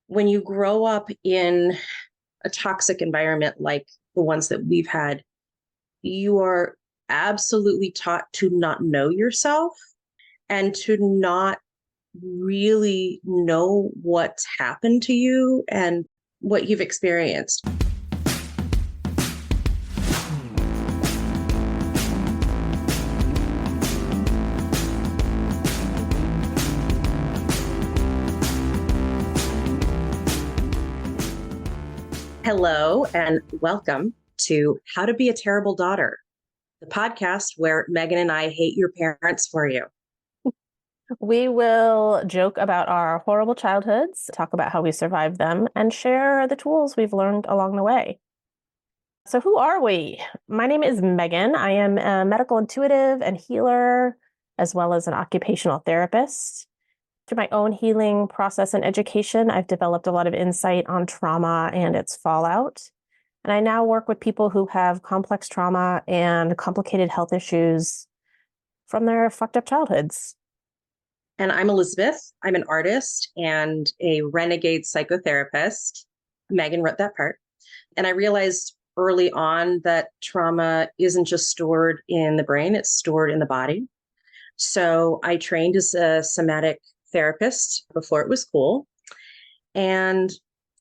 When you grow up in a toxic environment like the ones that we've had, you are absolutely taught to not know yourself and to not really know what's happened to you and what you've experienced. Hello, and welcome to How to Be a Terrible Daughter, the podcast where Megan and I hate your parents for you. We will joke about our horrible childhoods, talk about how we survived them, and share the tools we've learned along the way. So who are we? My name is Megan. I am a medical intuitive and healer, as well as an occupational therapist. Through my own healing process and education, I've developed a lot of insight on trauma and its fallout. And I now work with people who have complex trauma and complicated health issues from their fucked up childhoods. And I'm Elizabeth. I'm an artist and a renegade psychotherapist. Megan wrote that part. And I realized early on that trauma isn't just stored in the brain, it's stored in the body. So I trained as a somatic therapist before it was cool. And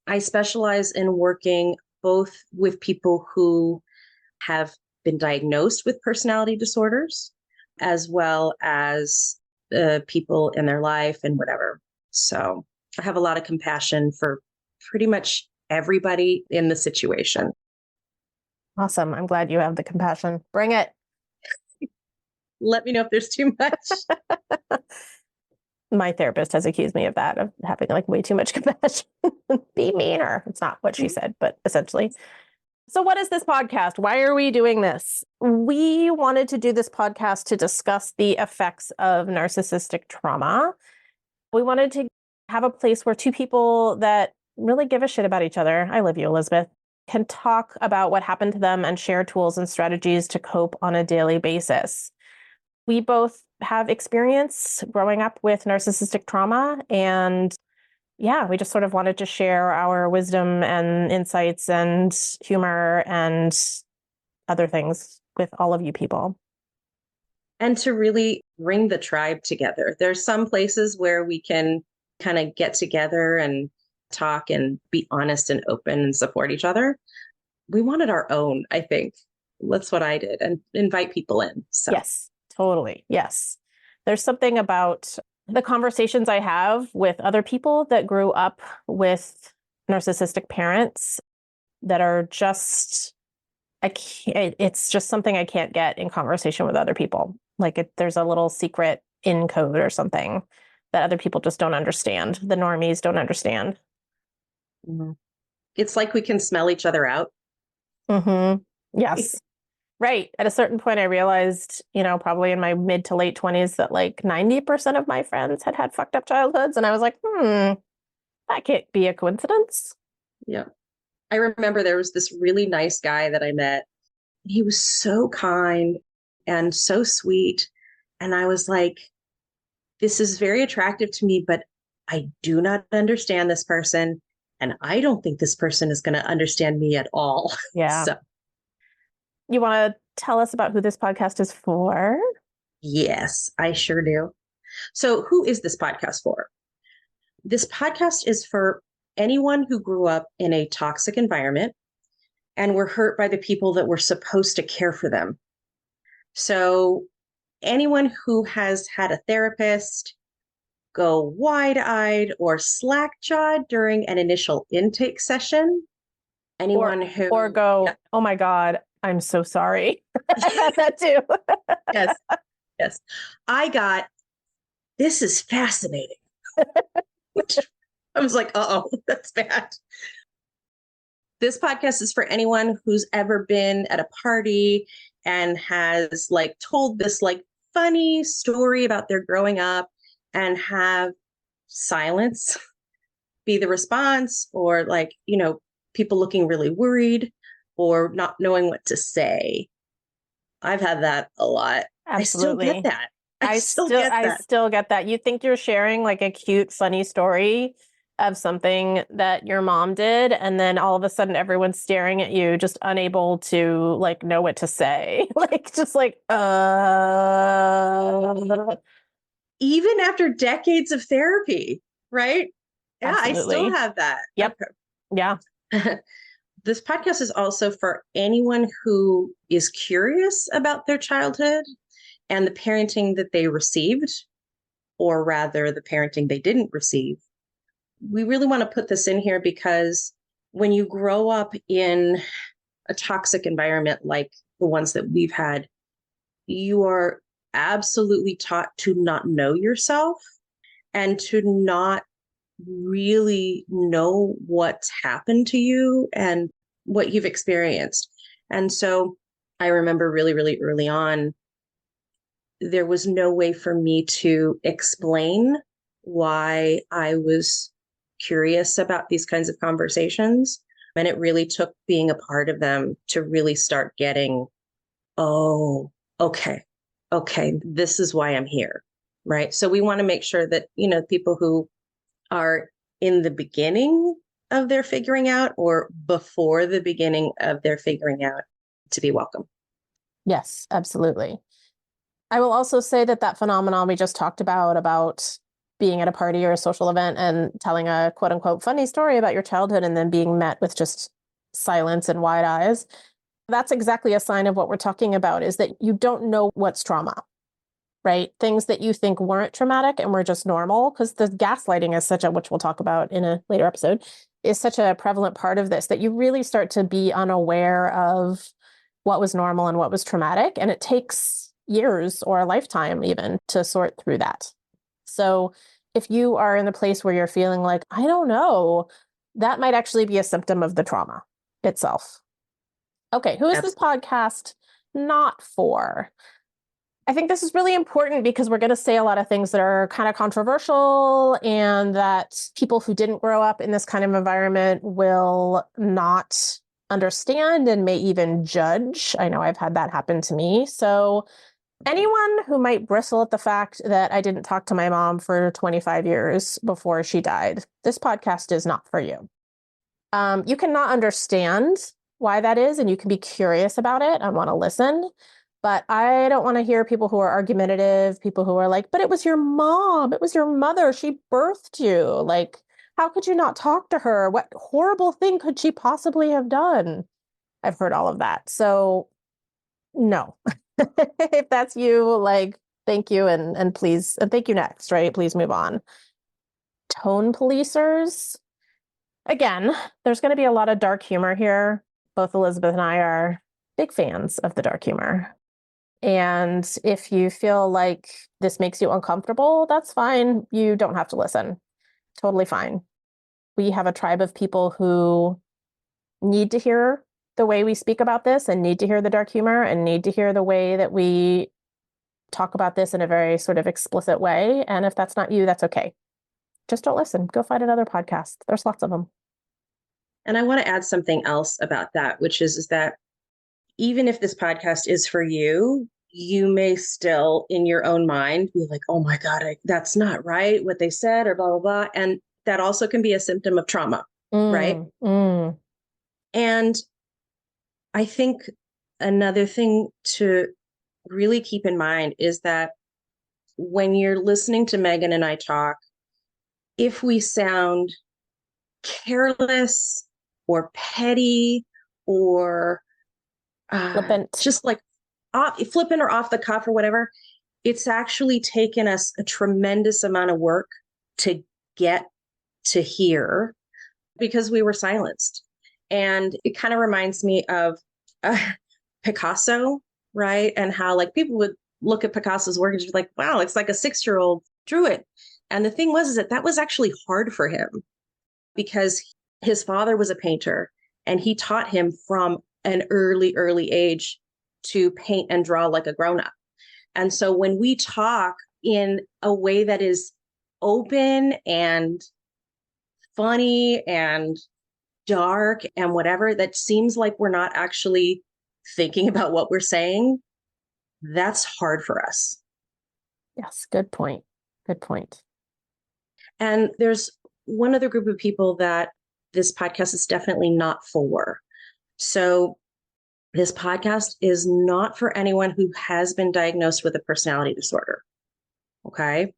I specialize in working both with people who have been diagnosed with personality disorders, as well as people in their life and whatever. So I have a lot of compassion for pretty much everybody in the situation. Awesome. I'm glad you have the compassion. Bring it. Let me know if there's too much. My therapist has accused me of that, of having like way too much compassion. Be meaner. It's not what she said, but essentially. So what is this podcast? Why are we doing this? We wanted to do this podcast to discuss the effects of narcissistic trauma. We wanted to have a place where two people that really give a shit about each other, I love you, Elizabeth, can talk about what happened to them and share tools and strategies to cope on a daily basis. We both have experience growing up with narcissistic trauma, and we just sort of wanted to share our wisdom and insights and humor and other things with all of you people. And to really bring the tribe together. There's some places where we can kind of get together and talk and be honest and open and support each other. We wanted our own, I think. That's what I did, and invite people in. So. Yes, totally. Yes. There's something about the conversations I have with other people that grew up with narcissistic parents that are just, it's just something I can't get in conversation with other people. Like there's a little secret in code or something that other people just don't understand. The normies don't understand. Mm-hmm. It's like we can smell each other out. Mm-hmm. Yes. Right. At a certain point, I realized, probably in my mid to late 20s that like 90% of my friends had fucked up childhoods. And I was like, that can't be a coincidence. Yeah. I remember there was this really nice guy that I met. He was so kind and so sweet. And I was like, this is very attractive to me, but I do not understand this person. And I don't think this person is going to understand me at all. Yeah. So. You want to tell us about who this podcast is for? Yes, I sure do. So who is this podcast for? This podcast is for anyone who grew up in a toxic environment and were hurt by the people that were supposed to care for them. So anyone who has had a therapist go wide-eyed or slack-jawed during an initial intake session. Anyone or go, yeah. Oh my God, I'm so sorry. I had that too. Yes. I got, this is fascinating. Which I was like, uh-oh, that's bad. This podcast is for anyone who's ever been at a party and has like told this like funny story about their growing up and have silence be the response, or like, people looking really worried or not knowing what to say. I've had that a lot. Absolutely. I still get that. I still get that. You think you're sharing like a cute, funny story, of something that your mom did, and then all of a sudden everyone's staring at you, just unable to like know what to say. Like just like Even after decades of therapy, right? Yeah, I still absolutely. have that. Yep. Yeah. Okay. This podcast is also for anyone who is curious about their childhood and the parenting that they received, or rather, the parenting they didn't receive. We really want to put this in here because when you grow up in a toxic environment like the ones that we've had, you are absolutely taught to not know yourself and to not really know what's happened to you and what you've experienced. And so I remember really, really early on, there was no way for me to explain why I was curious about these kinds of conversations. And it really took being a part of them to really start getting, oh, okay, this is why I'm here. Right. So we want to make sure that, people who are in the beginning of their figuring out or before the beginning of their figuring out to be welcome. Yes, absolutely. I will also say that phenomenon we just talked about being at a party or a social event and telling a quote unquote funny story about your childhood and then being met with just silence and wide eyes. That's exactly a sign of what we're talking about, is that you don't know what's trauma, right? Things that you think weren't traumatic and were just normal, because the gaslighting is which we'll talk about in a later episode, is such a prevalent part of this that you really start to be unaware of what was normal and what was traumatic. And it takes years or a lifetime even to sort through that. So if you are in the place where you're feeling like, I don't know, that might actually be a symptom of the trauma itself. Okay, who is this podcast not for? I think this is really important because we're going to say a lot of things that are kind of controversial and that people who didn't grow up in this kind of environment will not understand and may even judge. I know I've had that happen to me. So anyone who might bristle at the fact that I didn't talk to my mom for 25 years before she died, this podcast is not for you. You cannot understand why that is, and you can be curious about it and want to listen. But I don't want to hear people who are argumentative, people who are like, but it was your mom, it was your mother, she birthed you. Like, how could you not talk to her? What horrible thing could she possibly have done? I've heard all of that. So no. If that's you, like, thank you and please, and thank you next, right? Please move on. Tone policers. Again, there's going to be a lot of dark humor here. Both Elizabeth and I are big fans of the dark humor. And if you feel like this makes you uncomfortable, that's fine. You don't have to listen. Totally fine. We have a tribe of people who need to hear the way we speak about this and need to hear the dark humor and need to hear the way that we talk about this in a very sort of explicit way. And if that's not you, that's okay. Just don't listen. Go find another podcast. There's lots of them. And I want to add something else about that, which is that even if this podcast is for you, you may still in your own mind be like, oh my God, that's not right, what they said, or blah, blah, blah. And that also can be a symptom of trauma, right? And I think another thing to really keep in mind is that when you're listening to Megan and I talk, if we sound careless or petty or Flippant. just like flippant or off the cuff or whatever, it's actually taken us a tremendous amount of work to get to here because we were silenced. And it kind of reminds me of Picasso, right? And how like people would look at Picasso's work and just be like, wow, it's like a 6-year-old drew it. And the thing was that was actually hard for him because his father was a painter and he taught him from an early age to paint and draw like a grown-up. And so when we talk in a way that is open and funny and dark and whatever, that seems like we're not actually thinking about what we're saying, that's hard for us. Yes, good point. Good point. And there's one other group of people that this podcast is definitely not for. So this podcast is not for anyone who has been diagnosed with a personality disorder. Okay.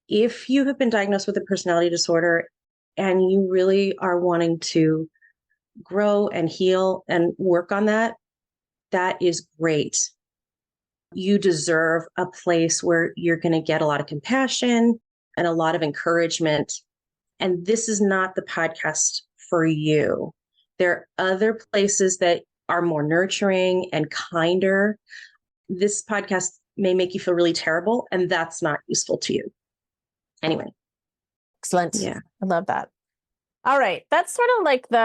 If you have been diagnosed with a personality disorder and you really are wanting to grow and heal and work on that, that is great. You deserve a place where you're going to get a lot of compassion and a lot of encouragement. And this is not the podcast for you. There are other places that are more nurturing and kinder. This podcast may make you feel really terrible, and that's not useful to you. Anyway. Excellent. Yeah. I love that. All right. That's sort of like the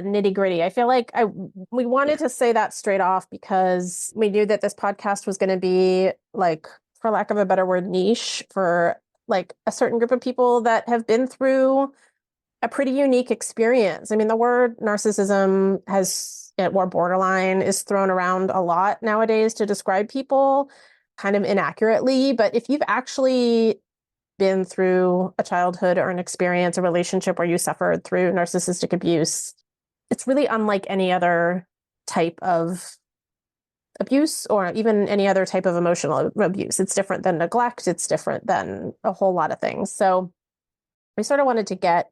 nitty gritty. I feel like we wanted to say that straight off because we knew that this podcast was going to be, like, for lack of a better word, niche for like a certain group of people that have been through a pretty unique experience. I mean, the word narcissism or borderline is thrown around a lot nowadays to describe people kind of inaccurately. But if you've actually been through a childhood or an experience, a relationship where you suffered through narcissistic abuse, it's really unlike any other type of abuse or even any other type of emotional abuse. It's different than neglect. It's different than a whole lot of things. So we sort of wanted to get,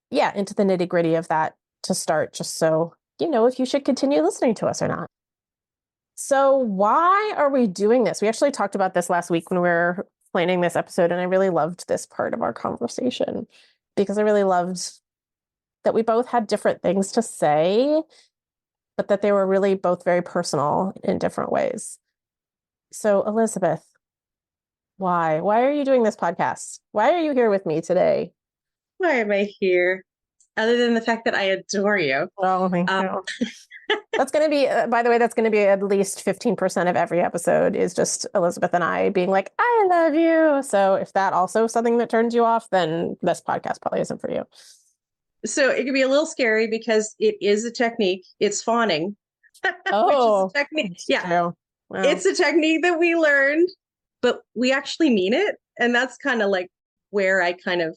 into the nitty gritty of that to start, just so you know if you should continue listening to us or not. So why are we doing this? We actually talked about this last week when we were planning this episode, and I really loved this part of our conversation because I really loved that we both had different things to say, but that they were really both very personal in different ways. So Elizabeth, why? Why are you doing this podcast? Why are you here with me today? Why am I here? Other than the fact that I adore you. Oh, thank you. That's going to be, by the way, that's going to be at least 15% of every episode is just Elizabeth and I being like, I love you. So if that also is something that turns you off, then this podcast probably isn't for you. So it can be a little scary because it is a technique. It's fawning. Oh, which is a technique. Yeah. Wow. It's a technique that we learned, but we actually mean it. And that's kind of like where I kind of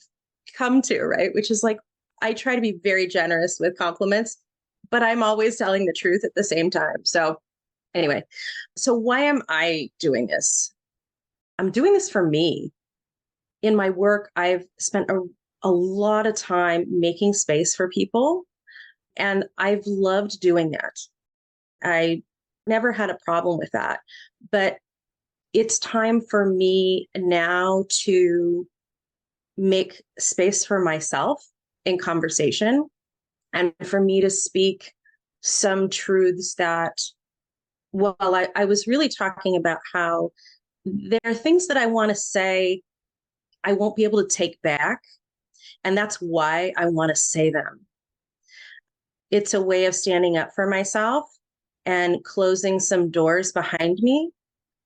come to, right? Which is like, I try to be very generous with compliments, but I'm always telling the truth at the same time. So anyway, so why am I doing this? I'm doing this for me. In my work, I've spent a lot of time making space for people, and I've loved doing that. I never had a problem with that, but it's time for me now to make space for myself in conversation and for me to speak some truths that, well, I was really talking about how there are things that I want to say I won't be able to take back. And that's why I want to say them. It's a way of standing up for myself and closing some doors behind me.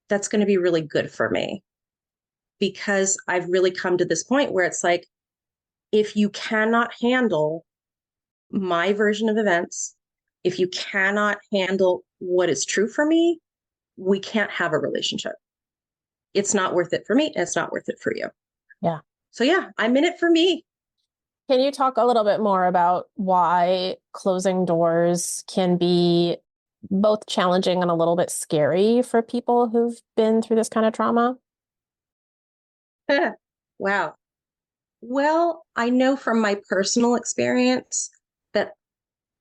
That's going to be really good for me because I've really come to this point where it's like, if you cannot handle my version of events, if you cannot handle what is true for me, we can't have a relationship. It's not worth it for me, and it's not worth it for you. Yeah. So yeah, I'm in it for me. Can you talk a little bit more about why closing doors can be both challenging and a little bit scary for people who've been through this kind of trauma? Wow. Well, I know from my personal experience that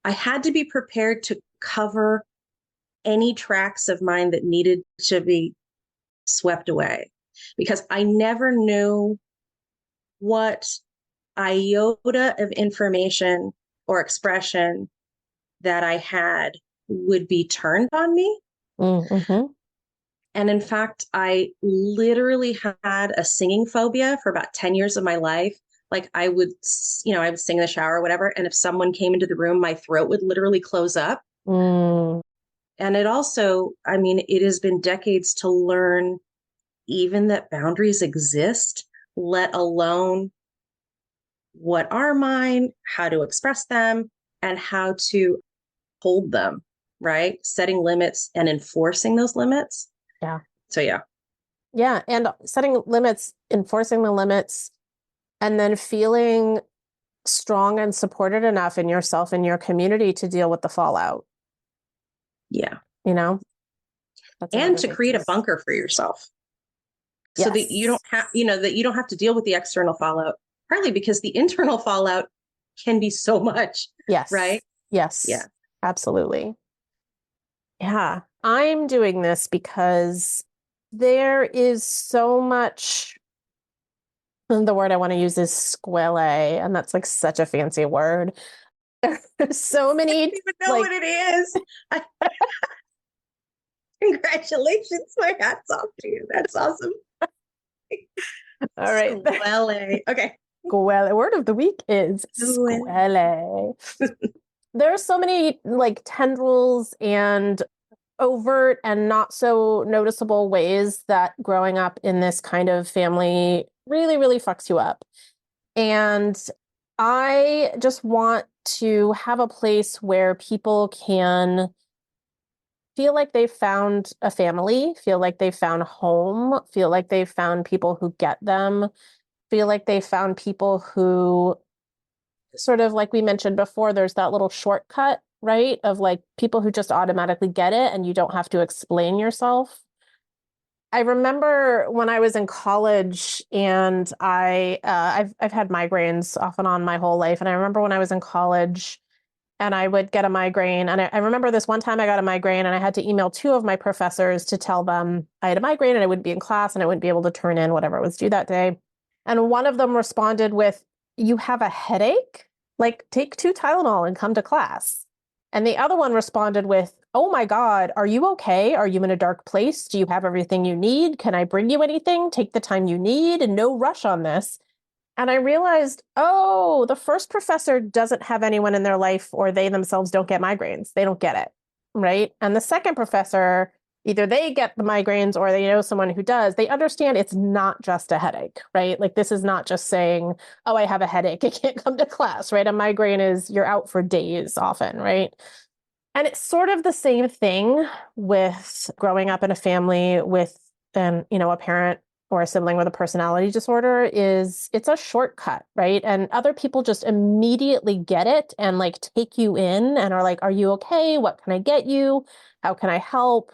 I had to be prepared to cover any tracks of mine that needed to be swept away because I never knew what iota of information or expression that I had would be turned on me. Mm-hmm. And in fact, I literally had a singing phobia for about 10 years of my life. Like I would sing in the shower or whatever. And if someone came into the room, my throat would literally close up. Mm. And it also, it has been decades to learn even that boundaries exist, let alone what are mine, how to express them, and how to hold them, right? Setting limits and enforcing those limits. Yeah. So yeah. Yeah. And setting limits, enforcing the limits, and then feeling strong and supported enough in yourself and your community to deal with the fallout. Yeah. That's And to big create a piece. bunker for yourself so that you don't have, that you don't have to deal with the external fallout, partly because the internal fallout can be so much. Yes. Right. Yes. Yeah. Absolutely. Yeah. I'm doing this because there is so much. The word I want to use is squele, and that's like such a fancy word. There's so many. I don't even know what it is. Congratulations. My hat's off to you. That's awesome. All right. Squele. Okay. Squele. Word of the week is squele. There are so many like tendrils and overt and not so noticeable ways that growing up in this kind of family really, really fucks you up. And I just want to have a place where people can feel like they've found a family, feel like they've found home, feel like they've found people who get them, feel like they found people who sort of like we mentioned before, there's that little shortcut, right? Of like people who just automatically get it and you don't have to explain yourself. I remember when I was in college and I've had migraines off and on my whole life. And I remember when I was in college and I would get a migraine. And I remember this one time I got a migraine and I had to email two of my professors to tell them I had a migraine and I wouldn't be in class and I wouldn't be able to turn in whatever was due that day. And one of them responded with, "You have a headache? Like, take 2 Tylenol and come to class." And the other one responded with, "Oh my God, are you okay? Are you in a dark place? Do you have everything you need? Can I bring you anything? Take the time you need and no rush on this." And I realized, oh, the first professor doesn't have anyone in their life or they themselves don't get migraines. They don't get it, right? And the second professor, either they get the migraines or they know someone who does. They understand it's not just a headache, right? Like this is not just saying, oh, I have a headache, I can't come to class, right? A migraine is you're out for days often, right? And it's sort of the same thing with growing up in a family with a parent or a sibling with a personality disorder is it's a shortcut, right? And other people just immediately get it and like take you in and are like, "Are you okay? What can I get you? How can I help?"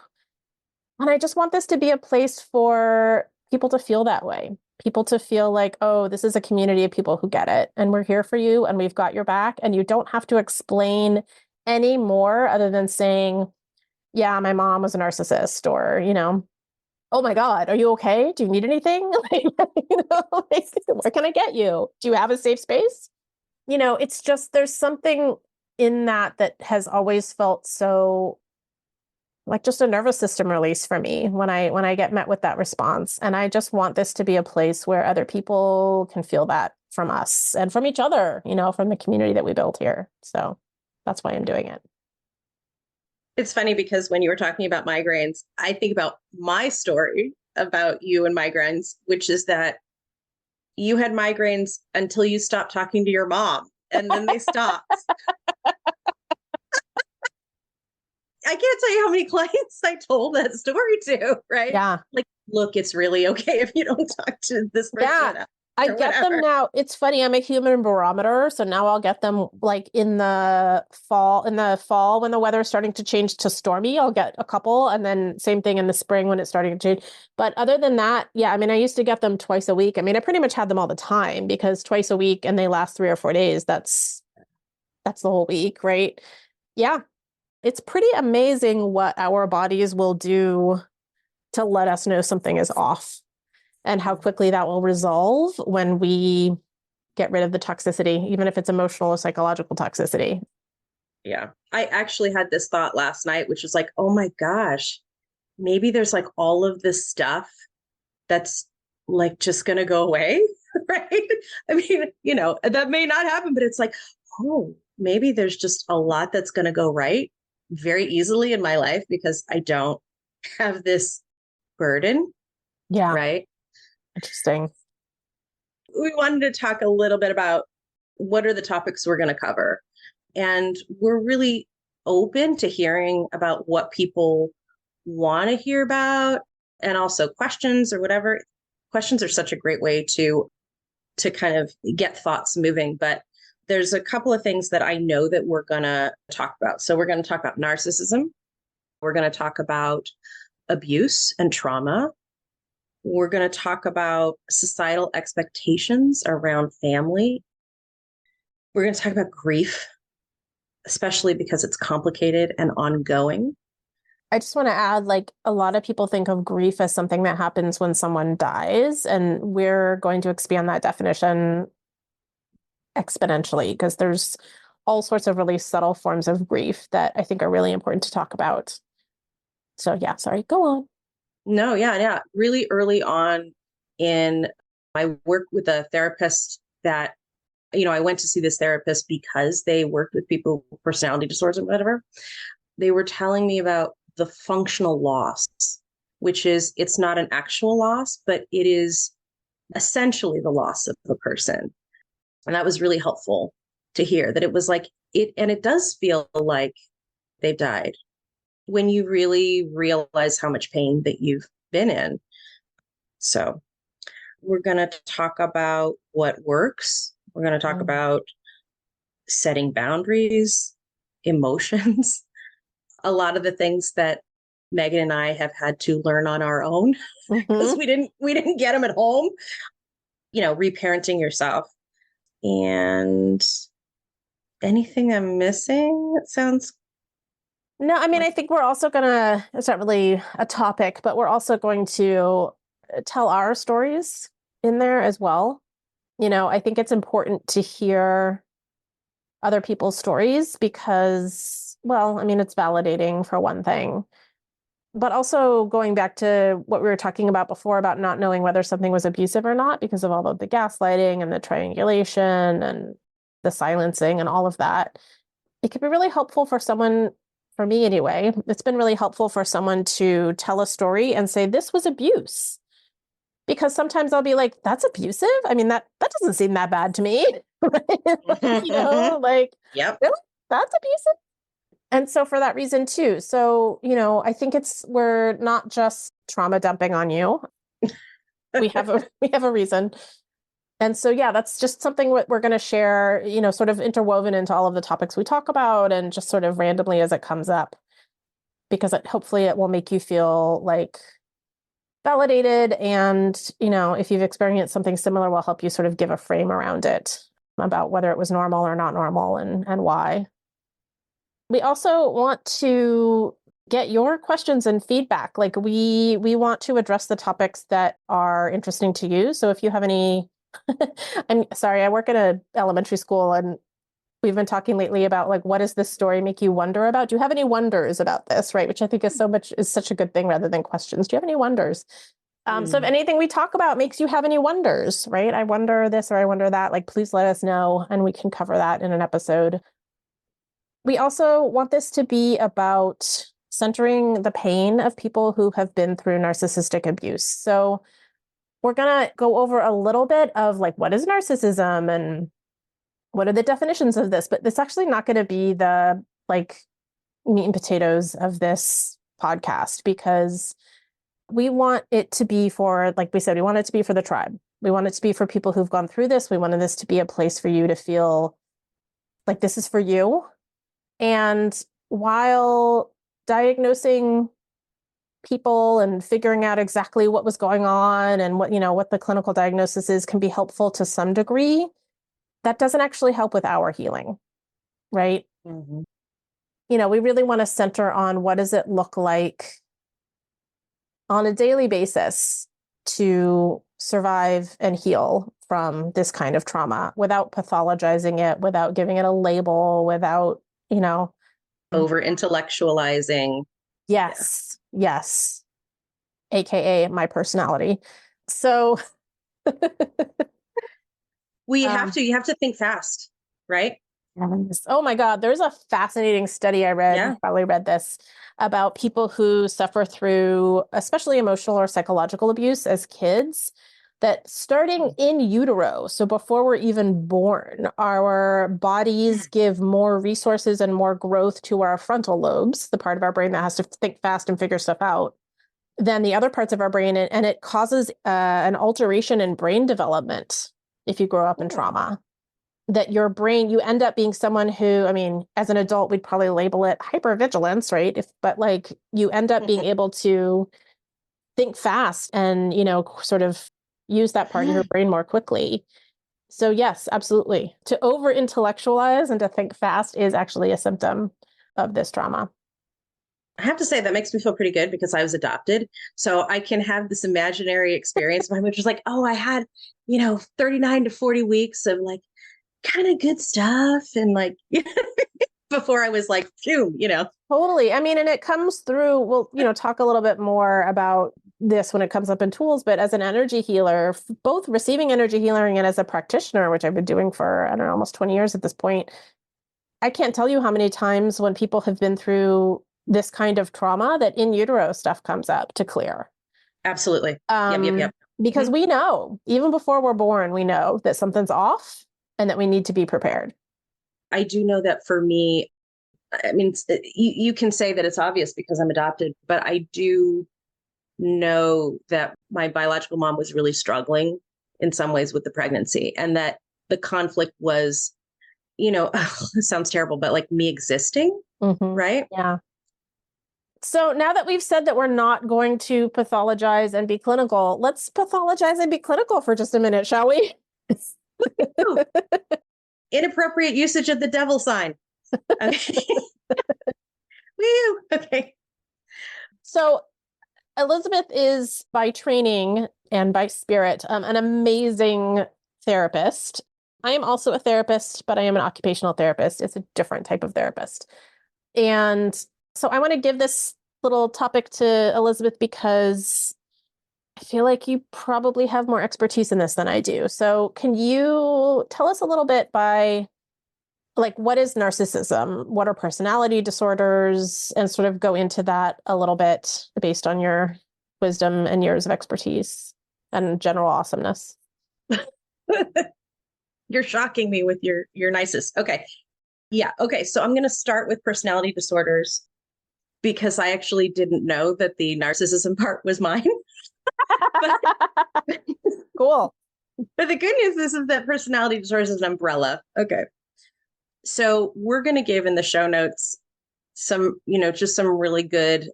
And I just want this to be a place for people to feel that way. People to feel like, oh, this is a community of people who get it and we're here for you and we've got your back and you don't have to explain any more other than saying, "Yeah, my mom was a narcissist," or, "Oh my God, are you okay? Do you need anything?" "Where can I get you? Do you have a safe space?" It's just, there's something in that has always felt so like just a nervous system release for me when I get met with that response. And I just want this to be a place where other people can feel that from us and from each other, from the community that we built here. So that's why I'm doing it. It's funny because when you were talking about migraines, I think about my story about you and migraines, which is that you had migraines until you stopped talking to your mom and then they stopped. I can't tell you how many clients I told that story to, right? Yeah. Like, look, it's really okay if you don't talk to this person. Yeah. I get them now. It's funny. I'm a human barometer. So now I'll get them like in the fall when the weather's starting to change to stormy, I'll get a couple. And then same thing in the spring when it's starting to change. But other than that, yeah, I mean, I used to get them twice a week. I mean, I pretty much had them all the time because twice a week and they last 3 or 4 days. That's the whole week, right? Yeah. It's pretty amazing what our bodies will do to let us know something is off. And how quickly that will resolve when we get rid of the toxicity, even if it's emotional or psychological toxicity. Yeah. I actually had this thought last night, which was like, oh my gosh, maybe there's like all of this stuff that's like just going to go away. Right. I mean, that may not happen, but it's like, oh, maybe there's just a lot that's going to go right very easily in my life because I don't have this burden. Yeah. Right. Interesting. We wanted to talk a little bit about what are the topics we're going to cover. And we're really open to hearing about what people want to hear about and also questions or whatever. Questions are such a great way to to kind of get thoughts moving. But there's a couple of things that I know that we're going to talk about. So we're going to talk about narcissism. We're going to talk about abuse and trauma. We're going to talk about societal expectations around family. We're going to talk about grief, especially because it's complicated and ongoing. I just want to add, like, a lot of people think of grief as something that happens when someone dies, and we're going to expand that definition exponentially because there's all sorts of really subtle forms of grief that I think are really important to talk about. So yeah, sorry, go on. No, yeah. Really early on in my work with a therapist that, I went to see this therapist because they worked with people with personality disorders and whatever. They were telling me about the functional loss, which is, it's not an actual loss, but it is essentially the loss of the person. And that was really helpful to hear, that it was like it, and it does feel like they've died when you really realize how much pain that you've been in. So we're going to talk about what works. We're going to talk about setting boundaries, emotions, a lot of the things that Megan and I have had to learn on our own because we didn't get them at home. Reparenting yourself. And anything I'm missing? It sounds. No, I mean, I think we're also it's not really a topic, but we're also going to tell our stories in there as well. I think it's important to hear other people's stories because, well, I mean, it's validating for one thing, but also going back to what we were talking about before about not knowing whether something was abusive or not because of all of the gaslighting and the triangulation and the silencing and all of that. It could be really helpful for someone, for me anyway, it's been really helpful for someone to tell a story and say, this was abuse. Because sometimes I'll be like, that's abusive? I mean, that doesn't seem that bad to me. Yep. Really? That's abusive? And so for that reason too. So, I think we're not just trauma dumping on you. We have a reason. And so, yeah, that's just something we're going to share, sort of interwoven into all of the topics we talk about and just sort of randomly as it comes up, because hopefully it will make you feel like validated. And, if you've experienced something similar, will help you sort of give a frame around it about whether it was normal or not normal and why. We also want to get your questions and feedback. Like we want to address the topics that are interesting to you. So if you have any, I'm sorry, I work at an elementary school and we've been talking lately about like, what does this story make you wonder about? Do you have any wonders about this? Right. Which I think is such a good thing rather than questions. Do you have any wonders? So if anything we talk about makes you have any wonders, right? I wonder this or I wonder that, like, please let us know and we can cover that in an episode. We also want this to be about centering the pain of people who have been through narcissistic abuse. So we're going to go over a little bit of like, what is narcissism and what are the definitions of this? But it's actually not going to be the like meat and potatoes of this podcast because we want it to be for, like we said, we want it to be for the tribe. We want it to be for people who've gone through this. We wanted this to be a place for you to feel like this is for you. And while diagnosing people and figuring out exactly what was going on and what the clinical diagnosis is can be helpful to some degree, that doesn't actually help with our healing, right? Mm-hmm. We really want to center on what does it look like on a daily basis to survive and heal from this kind of trauma without pathologizing it, without giving it a label, without over intellectualizing. Yes. AKA my personality. So you have to think fast, right? Oh my God, there's a fascinating study I read, you probably read this, about people who suffer through especially emotional or psychological abuse as kids, that starting in utero, so before we're even born, our bodies give more resources and more growth to our frontal lobes, the part of our brain that has to think fast and figure stuff out, than the other parts of our brain. And it causes an alteration in brain development if you grow up in trauma. That your brain, you end up being someone who, I mean, as an adult, we'd probably label it hypervigilance, right? But like you end up being able to think fast and, sort of use that part of your brain more quickly. So yes, absolutely. To over intellectualize and to think fast is actually a symptom of this trauma. I have to say that makes me feel pretty good because I was adopted. So I can have this imaginary experience, which is like, oh, I had, 39 to 40 weeks of like kind of good stuff. And like, before I was like, phew, Totally. I mean, and it comes through, we'll, talk a little bit more about this when it comes up in tools, but as an energy healer, both receiving energy healing and as a practitioner, which I've been doing for, I don't know, almost 20 years at this point, I can't tell you how many times when people have been through this kind of trauma that in utero stuff comes up to clear. Absolutely. Yep. Because we know, even before we're born, we know that something's off and that we need to be prepared. I do know that for me, I mean, you can say that it's obvious because I'm adopted, but I do know that my biological mom was really struggling in some ways with the pregnancy, and that the conflict was, it sounds terrible, but like me existing, right? Yeah. So now that we've said that we're not going to pathologize and be clinical, let's pathologize and be clinical for just a minute, shall we? Inappropriate usage of the devil sign. Okay. Woo. Okay. So Elizabeth is by training and by spirit an amazing therapist. I am also a therapist, but I am an occupational therapist. It's a different type of therapist. And so I want to give this little topic to Elizabeth because I feel like you probably have more expertise in this than I do. So can you tell us a little bit by like, what is narcissism? What are personality disorders? And sort of go into that a little bit based on your wisdom and years of expertise and general awesomeness. You're shocking me with your nicest. Okay. Yeah. Okay. So I'm going to start with personality disorders because I actually didn't know that the narcissism part was mine. Cool. But the good news is that personality disorders is an umbrella. Okay. So we're going to give in the show notes some, just some really good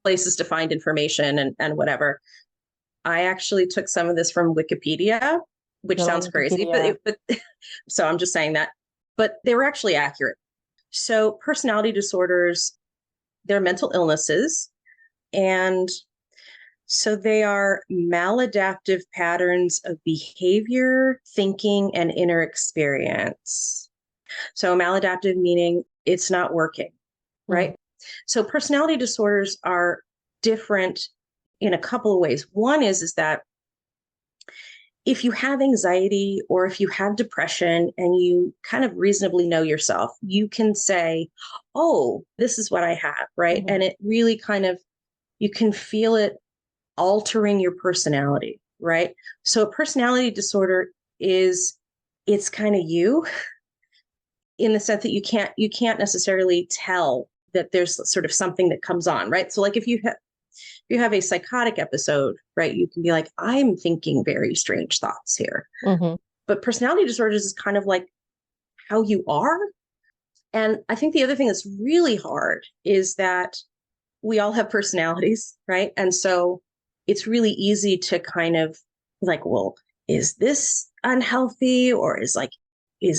places to find information and whatever. I actually took some of this from Wikipedia, which sounds crazy, but so I'm just saying that, but they were actually accurate. So personality disorders, they're mental illnesses, and so they are maladaptive patterns of behavior, thinking, and inner experience. So maladaptive meaning it's not working, right? So personality disorders are different in a couple of ways. One is that if you have anxiety or if you have depression and you kind of reasonably know yourself, you can say, oh, this is what I have, right? And it really kind of, you can feel it altering your personality, right? So a personality disorder it's kind of you in the sense that you can't necessarily tell that there's sort of something that comes on, right? So like if you have a psychotic episode, right, you can be like, I'm thinking very strange thoughts here. But personality disorders is kind of like how you are. And I think the other thing that's really hard is that we all have personalities, right? And so it's really easy to kind of like, well, is this unhealthy or is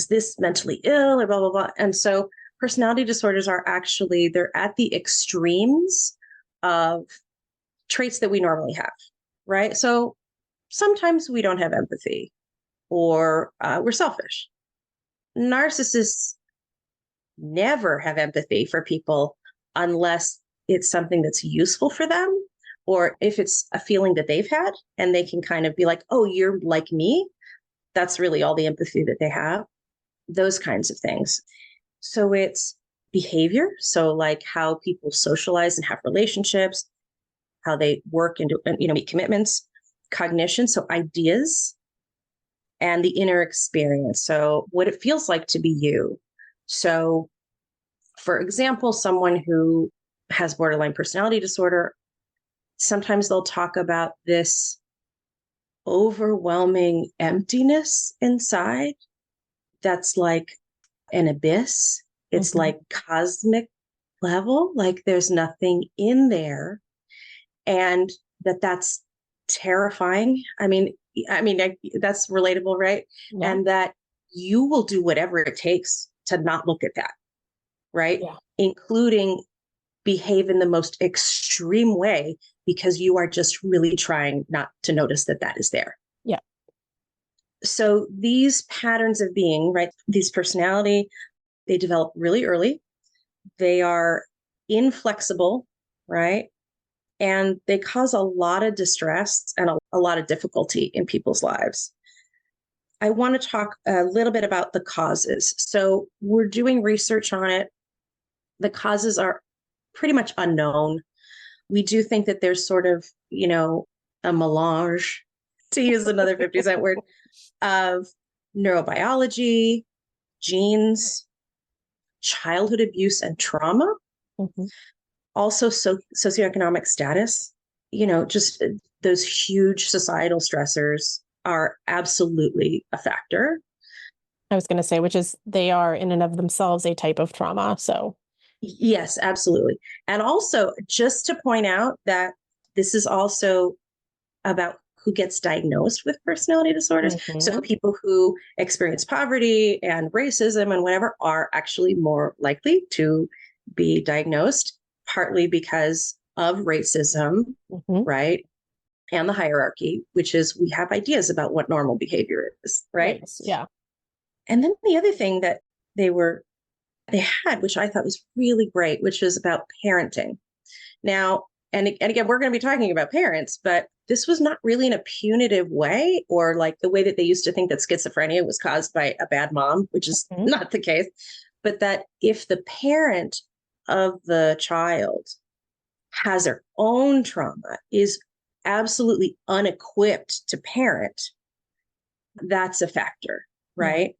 this mentally ill or blah, blah, blah. And so personality disorders are actually, they're at the extremes of traits that we normally have, right? So sometimes we don't have empathy or we're selfish. Narcissists never have empathy for people unless it's something that's useful for them, or if it's a feeling that they've had and they can kind of be like, oh, you're like me. That's really all the empathy that they have, those kinds of things. So it's behavior. So like how people socialize and have relationships, how they work and meet commitments, cognition, so ideas, and the inner experience. So what it feels like to be you. So for example, someone who has borderline personality disorder, sometimes they'll talk about this overwhelming emptiness inside that's like an abyss. It's Mhm. like cosmic level, like there's nothing in there, and that's terrifying. That's relatable, right? Yeah. And that you will do whatever it takes to not look at that, right? Yeah. Including behave in the most extreme way because you are just really trying not to notice that that is there. Yeah. So these patterns of being, right, these personality, they develop really early. They are inflexible, right? And they cause a lot of distress and a lot of difficulty in people's lives. I want to talk a little bit about the causes. So we're doing research on it. The causes are pretty much unknown. We do think that there's sort of, a melange, to use another 50-cent word, of neurobiology, genes, childhood abuse and trauma, Mhm. also socioeconomic status, just those huge societal stressors are absolutely a factor. I was going to say, which is they are in and of themselves a type of trauma. So, Yes, absolutely. And also, just to point out that this is also about who gets diagnosed with personality disorders. So Mhm. people who experience poverty and racism and whatever are actually more likely to be diagnosed, partly because of racism, Mhm. right? And the hierarchy, which is we have ideas about what normal behavior is, right? Right. Yeah. And then the other thing that they were they had, which I thought was really great, which was about parenting. Now, and again, we're going to be talking about parents, but this was not really in a punitive way or like the way that they used to think that schizophrenia was caused by a bad mom, which is Mhm. not the case, but that if the parent of the child has their own trauma, is absolutely unequipped to parent, that's a factor, Yeah. right?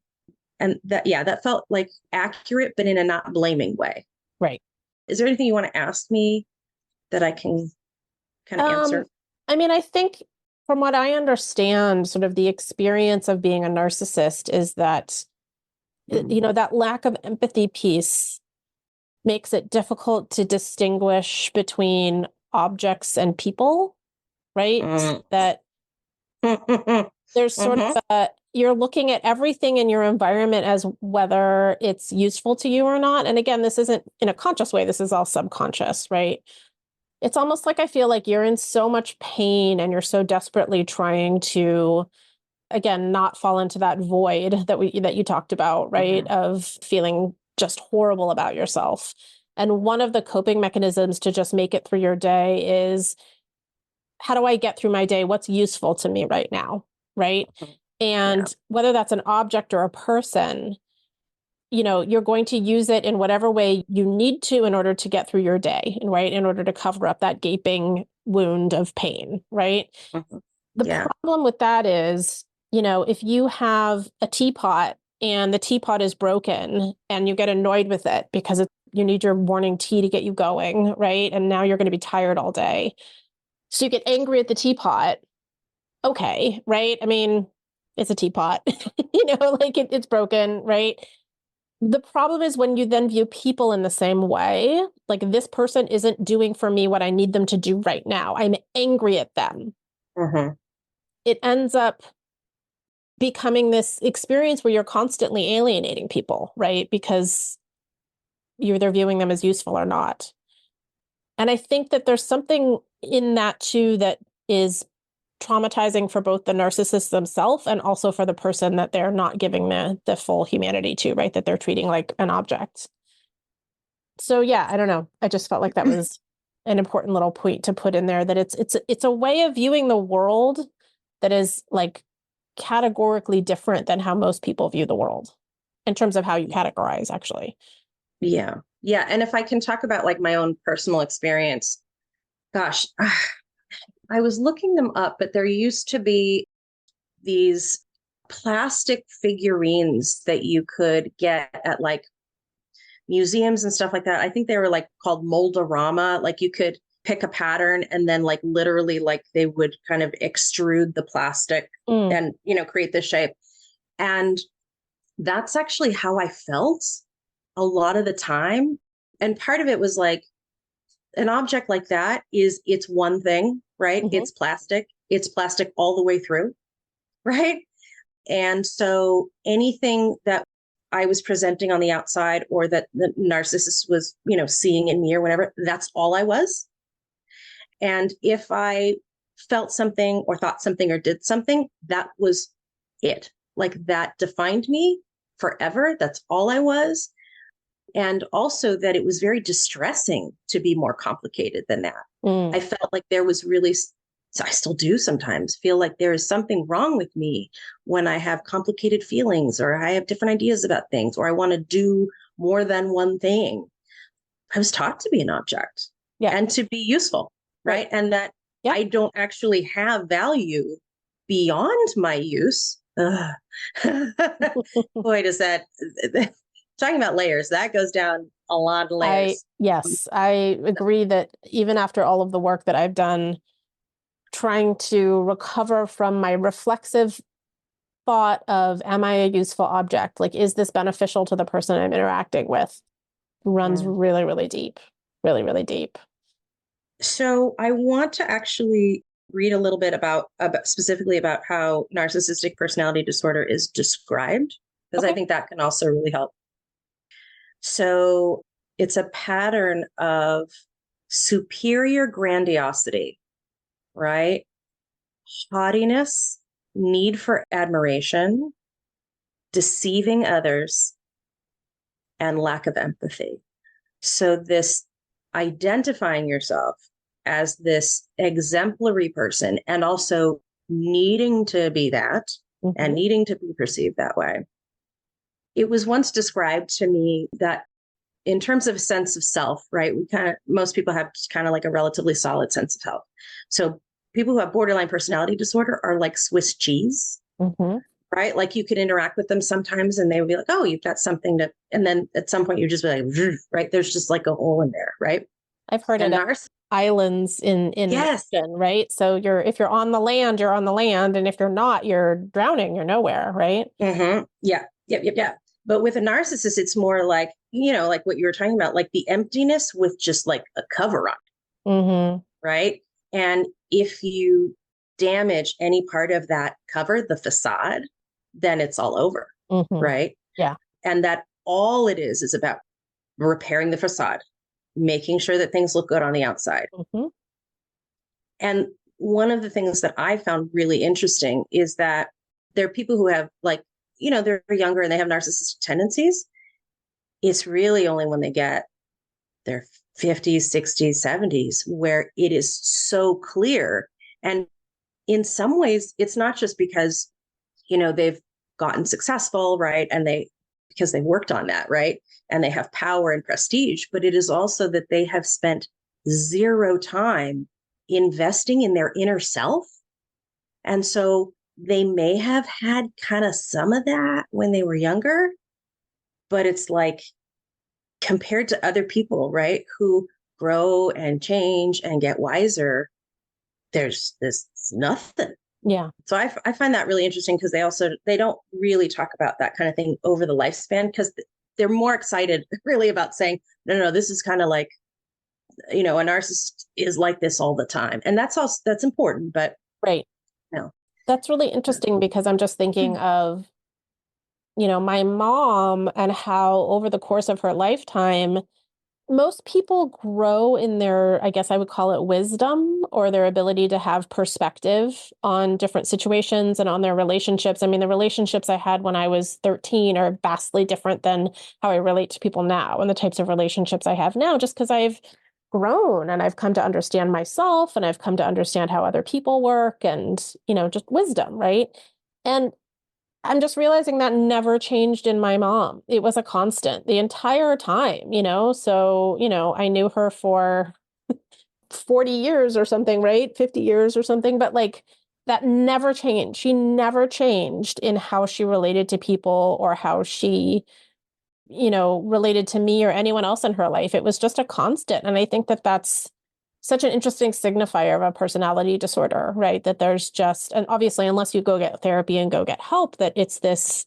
And that, yeah, that felt like accurate, but in a not blaming way. Right. Is there anything you want to ask me that I can kind of Um, answer? I mean, I think from what I understand, sort of the experience of being a narcissist is that, that lack of empathy piece makes it difficult to distinguish between objects and people, right? Mm. That there's sort Mhm. of you're looking at everything in your environment as whether it's useful to you or not. And again, this isn't in a conscious way, this is all subconscious, right? It's almost like I feel like you're in so much pain and you're so desperately trying to, again, not fall into that void that you talked about, right? Mhm. Of feeling just horrible about yourself. And one of the coping mechanisms to just make it through your day is, how do I get through my day? What's useful to me right now? Right. Mhm. Yeah. And whether that's an object or a person, you're going to use it in whatever way you need to in order to get through your day, right? In order to cover up that gaping wound of pain, right? Mhm. The Yeah. problem with that is, if you have a teapot and the teapot is broken and you get annoyed with it because you need your morning tea to get you going, right? And now you're going to be tired all day. So you get angry at the teapot. Okay, right? I mean, it's a teapot, like it's broken, right? The problem is when you then view people in the same way, like this person isn't doing for me what I need them to do right now. I'm angry at them. Mhm. It ends up becoming this experience where you're constantly alienating people, right? Because you're either viewing them as useful or not. And I think that there's something in that too that is traumatizing for both the narcissist themselves and also for the person that they're not giving the full humanity to, right? That they're treating like an object. So yeah, I don't know. I just felt like that was an important little point to put in there, that it's a way of viewing the world that is like categorically different than how most people view the world in terms of how you categorize, actually. Yeah. Yeah. And if I can talk about like my own personal experience, gosh, I was looking them up, but there used to be these plastic figurines that you could get at like museums and stuff like that. I think they were like called Moldorama. Like you could pick a pattern and then like literally like they would kind of extrude the plastic and, create the shape. And that's actually how I felt a lot of the time. And part of it was like an object like that it's one thing, right? Mm-hmm. It's plastic. It's plastic all the way through, right? And so anything that I was presenting on the outside or that the narcissist was, seeing in me or whatever, that's all I was. And if I felt something or thought something or did something, that was it. Like that defined me forever. That's all I was. And also that it was very distressing to be more complicated than that. I felt like there was really, I still do sometimes feel like there is something wrong with me when I have complicated feelings or I have different ideas about things or I want to do more than one thing. I was taught to be an object and to be useful, right? And that I don't actually have value beyond my use. Boy, does that, talking about layers, that goes down a lot of layers. I agree that even after all of the work that I've done, trying to recover from my reflexive thought of, am I a useful object? Like, is this beneficial to the person I'm interacting with? Runs really, really deep, really, really deep. So I want to actually read a little bit about specifically about how narcissistic personality disorder is described, because I think that can also really help. So it's a pattern of superior grandiosity, right? Haughtiness, need for admiration, deceiving others, and lack of empathy. So this identifying yourself as this exemplary person and also needing to be that and needing to be perceived that way. It was once described to me that in terms of a sense of self, right? Most people have kind of like a relatively solid sense of self. So people who have borderline personality disorder are like Swiss cheese, right? Like you could interact with them sometimes and they would be like, oh, you've got something to, and then at some point you just be like, right? There's just like a hole in there, right? I've heard it islands in ocean, right? So if you're on the land, you're on the land. And if you're not, you're drowning, you're nowhere, right? Yeah. But with a narcissist, it's more like, like what you were talking about, like the emptiness with just like a cover on, right? And if you damage any part of that cover, the facade, then it's all over, right? Yeah. And that all it is about repairing the facade, making sure that things look good on the outside. And one of the things that I found really interesting is that there are people who have like, they're younger and they have narcissistic tendencies. It's really only when they get their 50s, 60s, 70s, where it is so clear. And in some ways, it's not just because, they've gotten successful, right? And because they've worked on that, right? And they have power and prestige, but it is also that they have spent zero time investing in their inner self. And so they may have had kind of some of that when they were younger, but it's like compared to other people, right, who grow and change and get wiser, there's this nothing. Yeah. So I find that really interesting because they don't really talk about that kind of thing over the lifespan because they're more excited really about saying, no, this is kind of like, a narcissist is like this all the time. And that's important, but right. That's really interesting because I'm just thinking of, my mom and how over the course of her lifetime, most people grow in their, I guess I would call it wisdom or their ability to have perspective on different situations and on their relationships. I mean, the relationships I had when I was 13 are vastly different than how I relate to people now and the types of relationships I have now, just because I've grown and I've come to understand myself and I've come to understand how other people work and, just wisdom, right? And I'm just realizing that never changed in my mom. It was a constant the entire time, So, I knew her for 40 years or something, right? 50 years or something, but like that never changed. She never changed in how she related to people or how she, related to me or anyone else in her life. It was just a constant. And I think that that's such an interesting signifier of a personality disorder, right? That there's just, and obviously, unless you go get therapy and go get help, that it's this,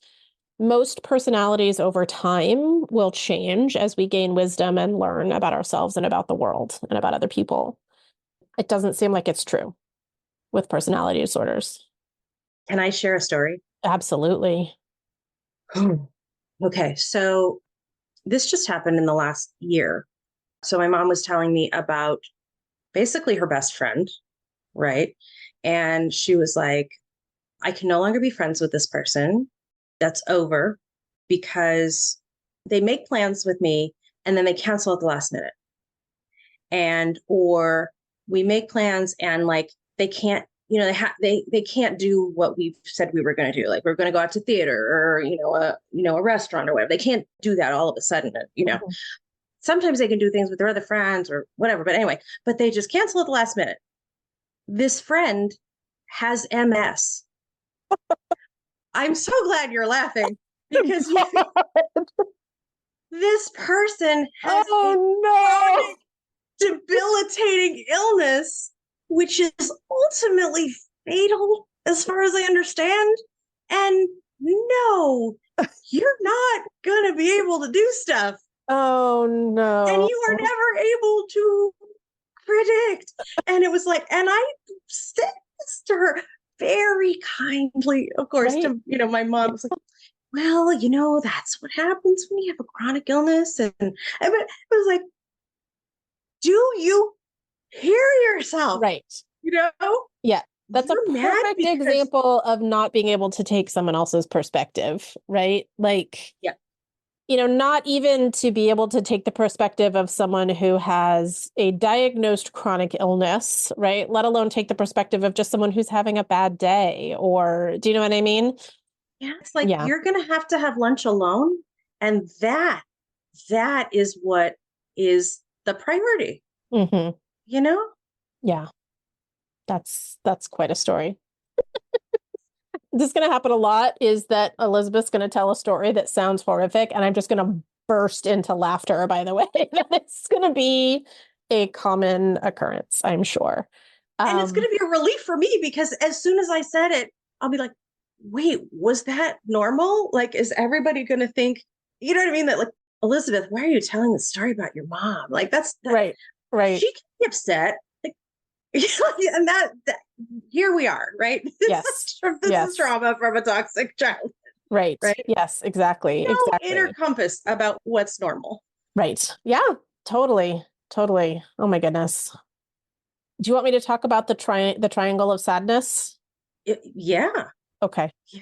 most personalities over time will change as we gain wisdom and learn about ourselves and about the world and about other people. It doesn't seem like it's true with personality disorders. Can I share a story? Absolutely. Okay, so this just happened in the last year. So my mom was telling me about basically her best friend, right? And she was like, I can no longer be friends with this person. That's over, because they make plans with me and then they cancel at the last minute. And or we make plans and like they can't, they can't do what we've said we were going to do. Like we're going to go out to theater or a restaurant or whatever. They can't do that all of a sudden. Mhm. Sometimes they can do things with their other friends or whatever. But anyway, but they just cancel at the last minute. This friend has MS. I'm so glad you're laughing because this person has Oh a debilitating illness, which is ultimately fatal as far as I understand. And no, you're not going to be able to do stuff. Oh no. And you are never able to predict. And it was like, and I said this to her very kindly, of course, Right. to, my mom was like, well, that's what happens when you have a chronic illness. And it was like, do you hear yourself? Right. Yeah. That's You're a mad perfect because example of not being able to take someone else's perspective, right? Like, yeah. Not even to be able to take the perspective of someone who has a diagnosed chronic illness, right? Let alone take the perspective of just someone who's having a bad day, or do you know what I mean? Yeah, it's like Yeah. you're going to have lunch alone, and that is what is the priority. Mm-hmm. Yeah. That's quite a story. This is going to happen a lot, is that Elizabeth's going to tell a story that sounds horrific, and I'm just going to burst into laughter, by the way. It's going to be a common occurrence, I'm sure. And it's going to be a relief for me, because as soon as I said it, I'll be like, wait, was that normal? Like, is everybody going to think, you know what I mean? That like, Elizabeth, why are you telling the story about your mom? Like right. She can be upset. Like, and that here we are, right? Yes. This is trauma from a toxic childhood. Right. Right. Yes, exactly. No Exactly. inner compass about what's normal. Right. Yeah, totally. Totally. Oh my goodness. Do you want me to talk about the triangle of sadness? Yeah. Okay. Yeah.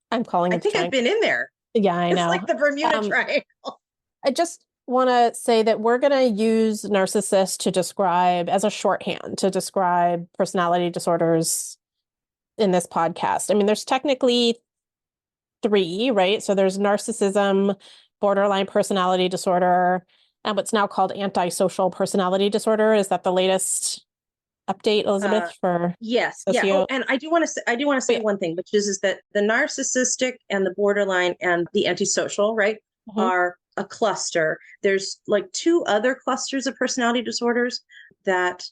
I'm calling I it the think I've triangle. been in there. Yeah, I It's know. like the Bermuda Triangle. I just want to say that we're going to use narcissist to describe, as a shorthand, to describe personality disorders in this podcast. I mean, there's technically 3, right? So there's narcissism, borderline personality disorder, and what's now called antisocial personality disorder. Is that the latest update, Elizabeth, for Yes. socio? Yeah. Oh, and I do want to say one thing, which is that the narcissistic and the borderline and the antisocial, right, are a cluster. There's like 2 other clusters of personality disorders that,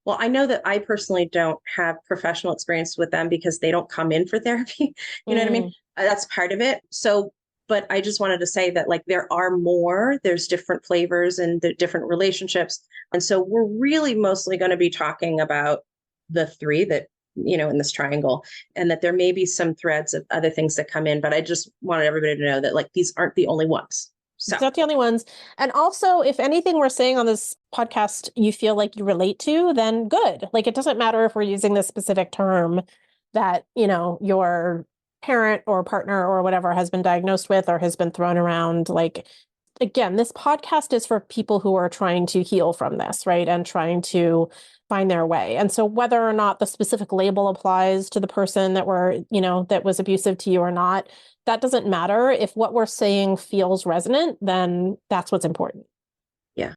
well, I know that I personally don't have professional experience with them because they don't come in for therapy. You know what I mean? That's part of it. So, but I just wanted to say that like there are more, there's different flavors and the different relationships. And so we're really mostly going to be talking about the 3 that, in this triangle, and that there may be some threads of other things that come in, but I just wanted everybody to know that like these aren't the only ones. So It's not the only ones. And also, if anything we're saying on this podcast you feel like you relate to, then good. Like, it doesn't matter if we're using this specific term that, your parent or partner or whatever has been diagnosed with or has been thrown around. Like, again, this podcast is for people who are trying to heal from this, right? And trying to find their way. And so whether or not the specific label applies to the person that that was abusive to you or not, that doesn't matter. If what we're saying feels resonant, then that's what's important. Yeah.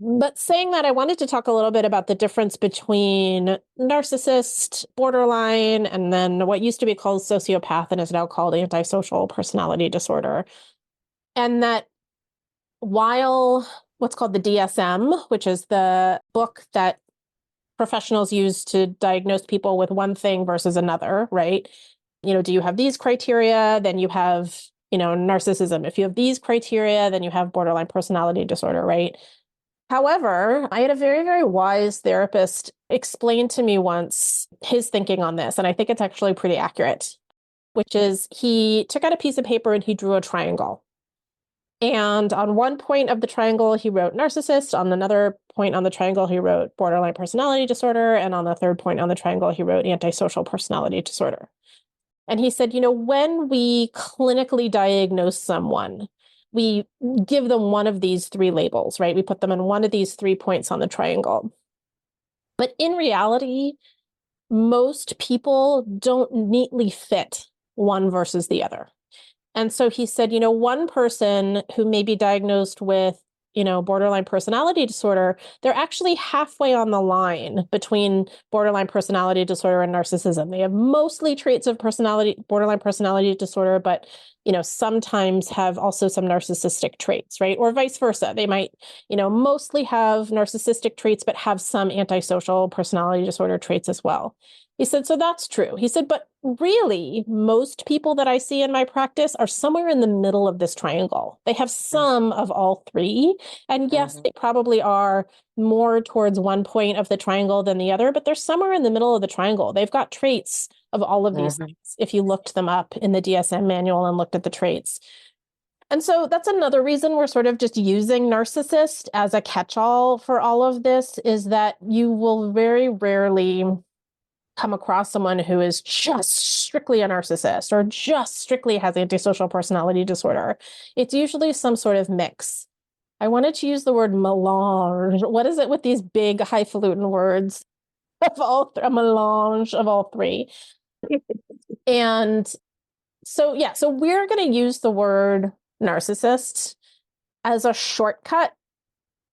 But saying that, I wanted to talk a little bit about the difference between narcissist, borderline, and then what used to be called sociopath and is now called antisocial personality disorder. And that while what's called the DSM, which is the book that professionals use to diagnose people with one thing versus another, right? Do you have these criteria? Then you have, narcissism. If you have these criteria, then you have borderline personality disorder, right? However, I had a very, very wise therapist explain to me once his thinking on this, and I think it's actually pretty accurate, which is he took out a piece of paper and he drew a triangle. And on one point of the triangle, he wrote narcissist. On another point on the triangle, he wrote borderline personality disorder. And on the third point on the triangle, he wrote antisocial personality disorder. And he said, when we clinically diagnose someone, we give them one of these three labels, right? We put them in one of these 3 points on the triangle. But in reality, most people don't neatly fit one versus the other. And so he said, one person who may be diagnosed with, borderline personality disorder, they're actually halfway on the line between borderline personality disorder and narcissism. They have mostly traits of borderline personality disorder, but, sometimes have also some narcissistic traits, right? Or vice versa. They might, mostly have narcissistic traits, but have some antisocial personality disorder traits as well. He said, so that's true. He said, but really, most people that I see in my practice are somewhere in the middle of this triangle. They have some of all three. And yes, they probably are more towards one point of the triangle than the other, but they're somewhere in the middle of the triangle. They've got traits of all of these things if you looked them up in the DSM manual and looked at the traits. And so that's another reason we're sort of just using narcissist as a catch-all for all of this, is that you will very rarely come across someone who is just strictly a narcissist or just strictly has antisocial personality disorder. It's usually some sort of mix. I wanted to use the word melange. What is it with these big highfalutin words of a melange of all three? And so, so we're going to use the word narcissist as a shortcut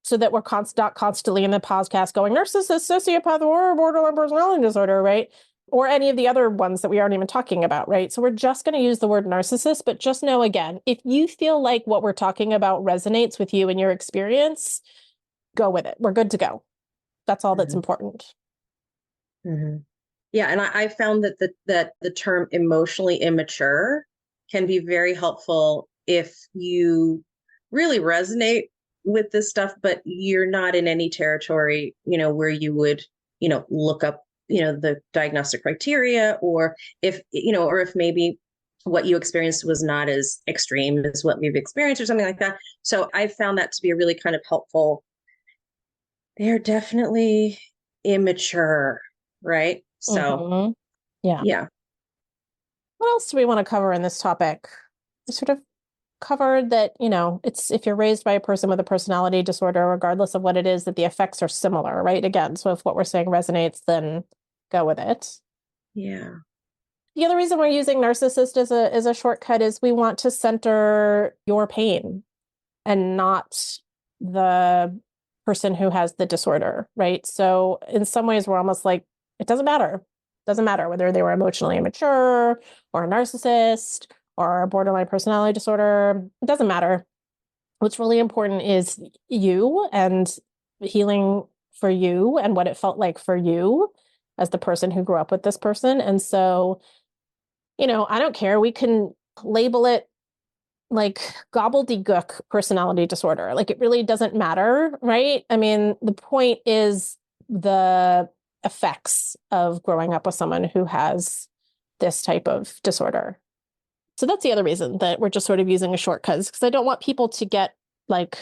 so that we're not constantly in the podcast going narcissist, sociopath, or borderline personality disorder, right? Or any of the other ones that we aren't even talking about, right? So we're just going to use the word narcissist, but just know, again, if you feel like what we're talking about resonates with you and your experience, go with it. We're good to go. That's all that's important. Yeah, and I found that the term emotionally immature can be very helpful if you really resonate with this stuff, but you're not in any territory, where you would, look up, the diagnostic criteria, or if maybe what you experienced was not as extreme as what we've experienced or something like that. So I found that to be a really kind of helpful. They're definitely immature, right? So yeah. What else do we want to cover in this topic? We sort of covered that, it's if you're raised by a person with a personality disorder, regardless of what it is, that the effects are similar, right? Again, so if what we're saying resonates, then go with it. Yeah. The other reason we're using narcissist as a shortcut is we want to center your pain and not the person who has the disorder, right? So in some ways, we're almost like, it doesn't matter. It doesn't matter whether they were emotionally immature or a narcissist or a borderline personality disorder. It doesn't matter. What's really important is you and healing for you and what it felt like for you as the person who grew up with this person. And so, I don't care. We can label it like gobbledygook personality disorder. Like it really doesn't matter, right? I mean, the point is the effects of growing up with someone who has this type of disorder. So that's the other reason that we're just sort of using a shortcut, because I don't want people to get like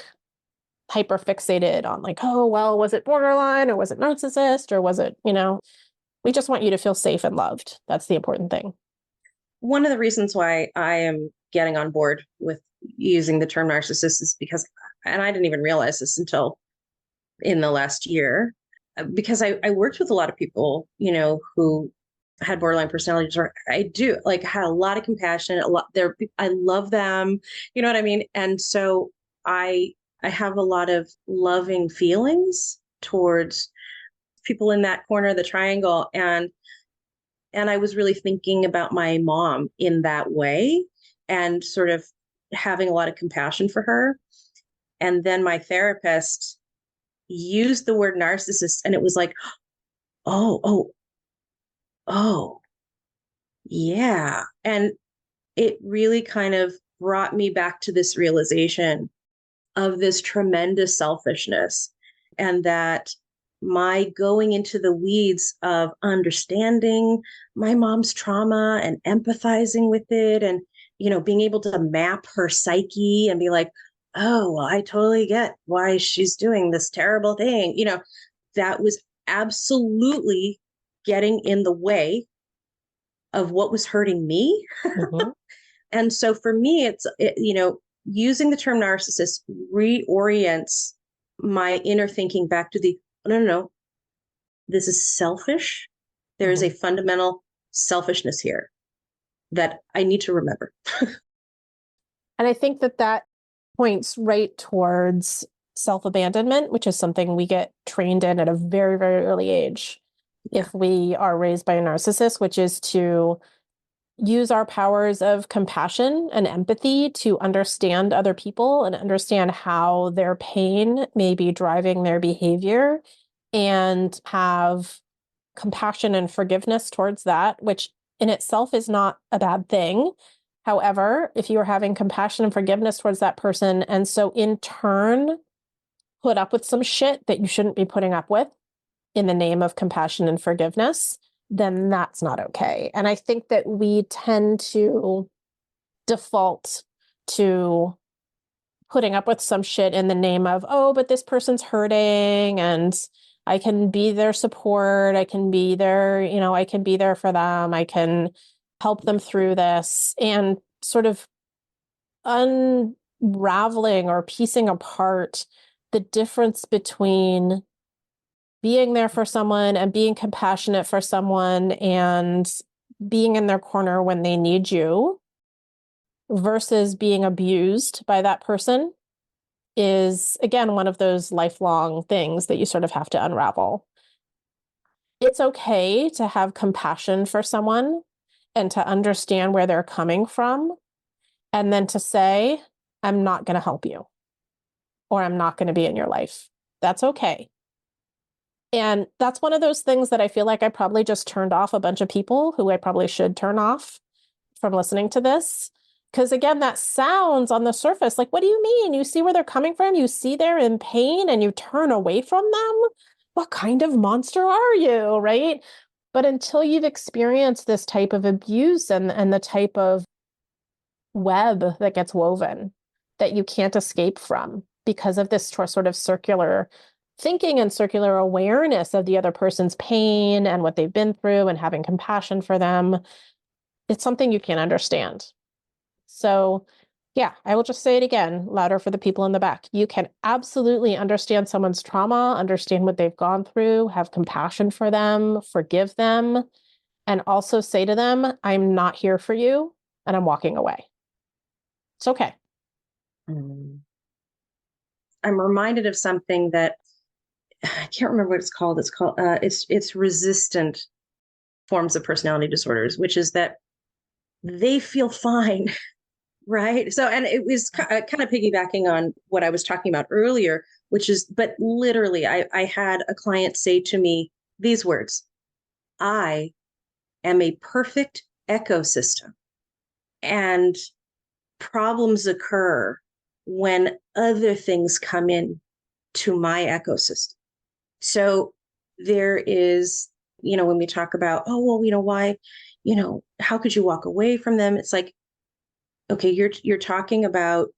hyper fixated on like, oh, well, was it borderline or was it narcissist or was it, we just want you to feel safe and loved. That's the important thing. One of the reasons why I am getting on board with using the term narcissist is because, and I didn't even realize this until in the last year, because I worked with a lot of people, who had borderline personality disorder. I do had a lot of compassion, I love them, you know what I mean? And so I have a lot of loving feelings towards people in that corner of the triangle. And I was really thinking about my mom in that way and sort of having a lot of compassion for her. And then my therapist used the word narcissist, and it was like, oh, oh, oh, yeah. And it really kind of brought me back to this realization of this tremendous selfishness, and that my going into the weeds of understanding my mom's trauma and empathizing with it, and being able to map her psyche and be like, oh well, I totally get why she's doing this terrible thing, that was absolutely getting in the way of what was hurting me. Mm-hmm. And so for me, using the term narcissist reorients my inner thinking back to the no, no, no, this is selfish. There is Mm-hmm. a fundamental selfishness here that I need to remember. And I think that points right towards self-abandonment, which is something we get trained in at a very, very early age. Yeah. If we are raised by a narcissist, which is to use our powers of compassion and empathy to understand other people and understand how their pain may be driving their behavior, and have compassion and forgiveness towards that, which in itself is not a bad thing. However, if you are having compassion and forgiveness towards that person, and so in turn put up with some shit that you shouldn't be putting up with in the name of compassion and forgiveness, then that's not okay. And I think that we tend to default to putting up with some shit in the name of, oh, but this person's hurting and I can be their support. I can be their, I can be there for them. I can help them through this, and sort of unraveling or piecing apart the difference between being there for someone and being compassionate for someone and being in their corner when they need you versus being abused by that person is, again, one of those lifelong things that you sort of have to unravel. It's okay to have compassion for someone and to understand where they're coming from, and then to say, I'm not going to help you, or I'm not going to be in your life. That's okay. And that's one of those things that I feel like I probably just turned off a bunch of people who I probably should turn off from listening to this. Because again, that sounds on the surface like, what do you mean? You see where they're coming from? You see they're in pain and you turn away from them? What kind of monster are you, right? But until you've experienced this type of abuse and the type of web that gets woven that you can't escape from because of this sort of circular thinking and circular awareness of the other person's pain and what they've been through and having compassion for them, it's something you can't understand. So yeah, I will just say it again, louder for the people in the back. You can absolutely understand someone's trauma, understand what they've gone through, have compassion for them, forgive them, and also say to them, I'm not here for you and I'm walking away. It's okay. I'm reminded of something that I can't remember what it's called. It's resistant forms of personality disorders, which is that they feel fine. Right. So, and it was kind of piggybacking on what I was talking about earlier, which is, but literally, I had a client say to me these words: I am a perfect ecosystem, and problems occur when other things come in to my ecosystem. So there is, when we talk about, oh, well, why, how could you walk away from them? It's like, okay, you're talking about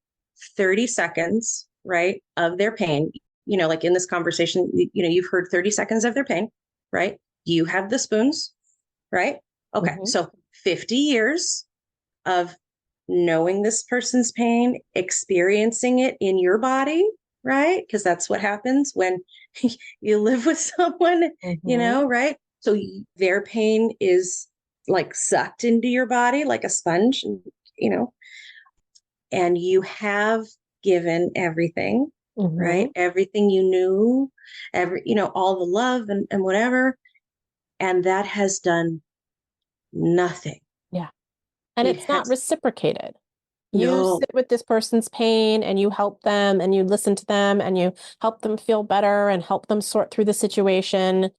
30 seconds, right, of their pain. Like in this conversation, you've heard 30 seconds of their pain, right? You have the spoons, right? Okay, Mm-hmm. so 50 years of knowing this person's pain, experiencing it in your body, right? Because that's what happens when you live with someone, Mm-hmm. right? So their pain is like sucked into your body like a sponge, and you have given everything, right? Mm-hmm. Everything you knew, all the love and whatever. And that has done nothing. Yeah. And It it's not has, reciprocated. You No. sit with this person's pain and you help them and you listen to them and you help them feel better and help them sort through the situation.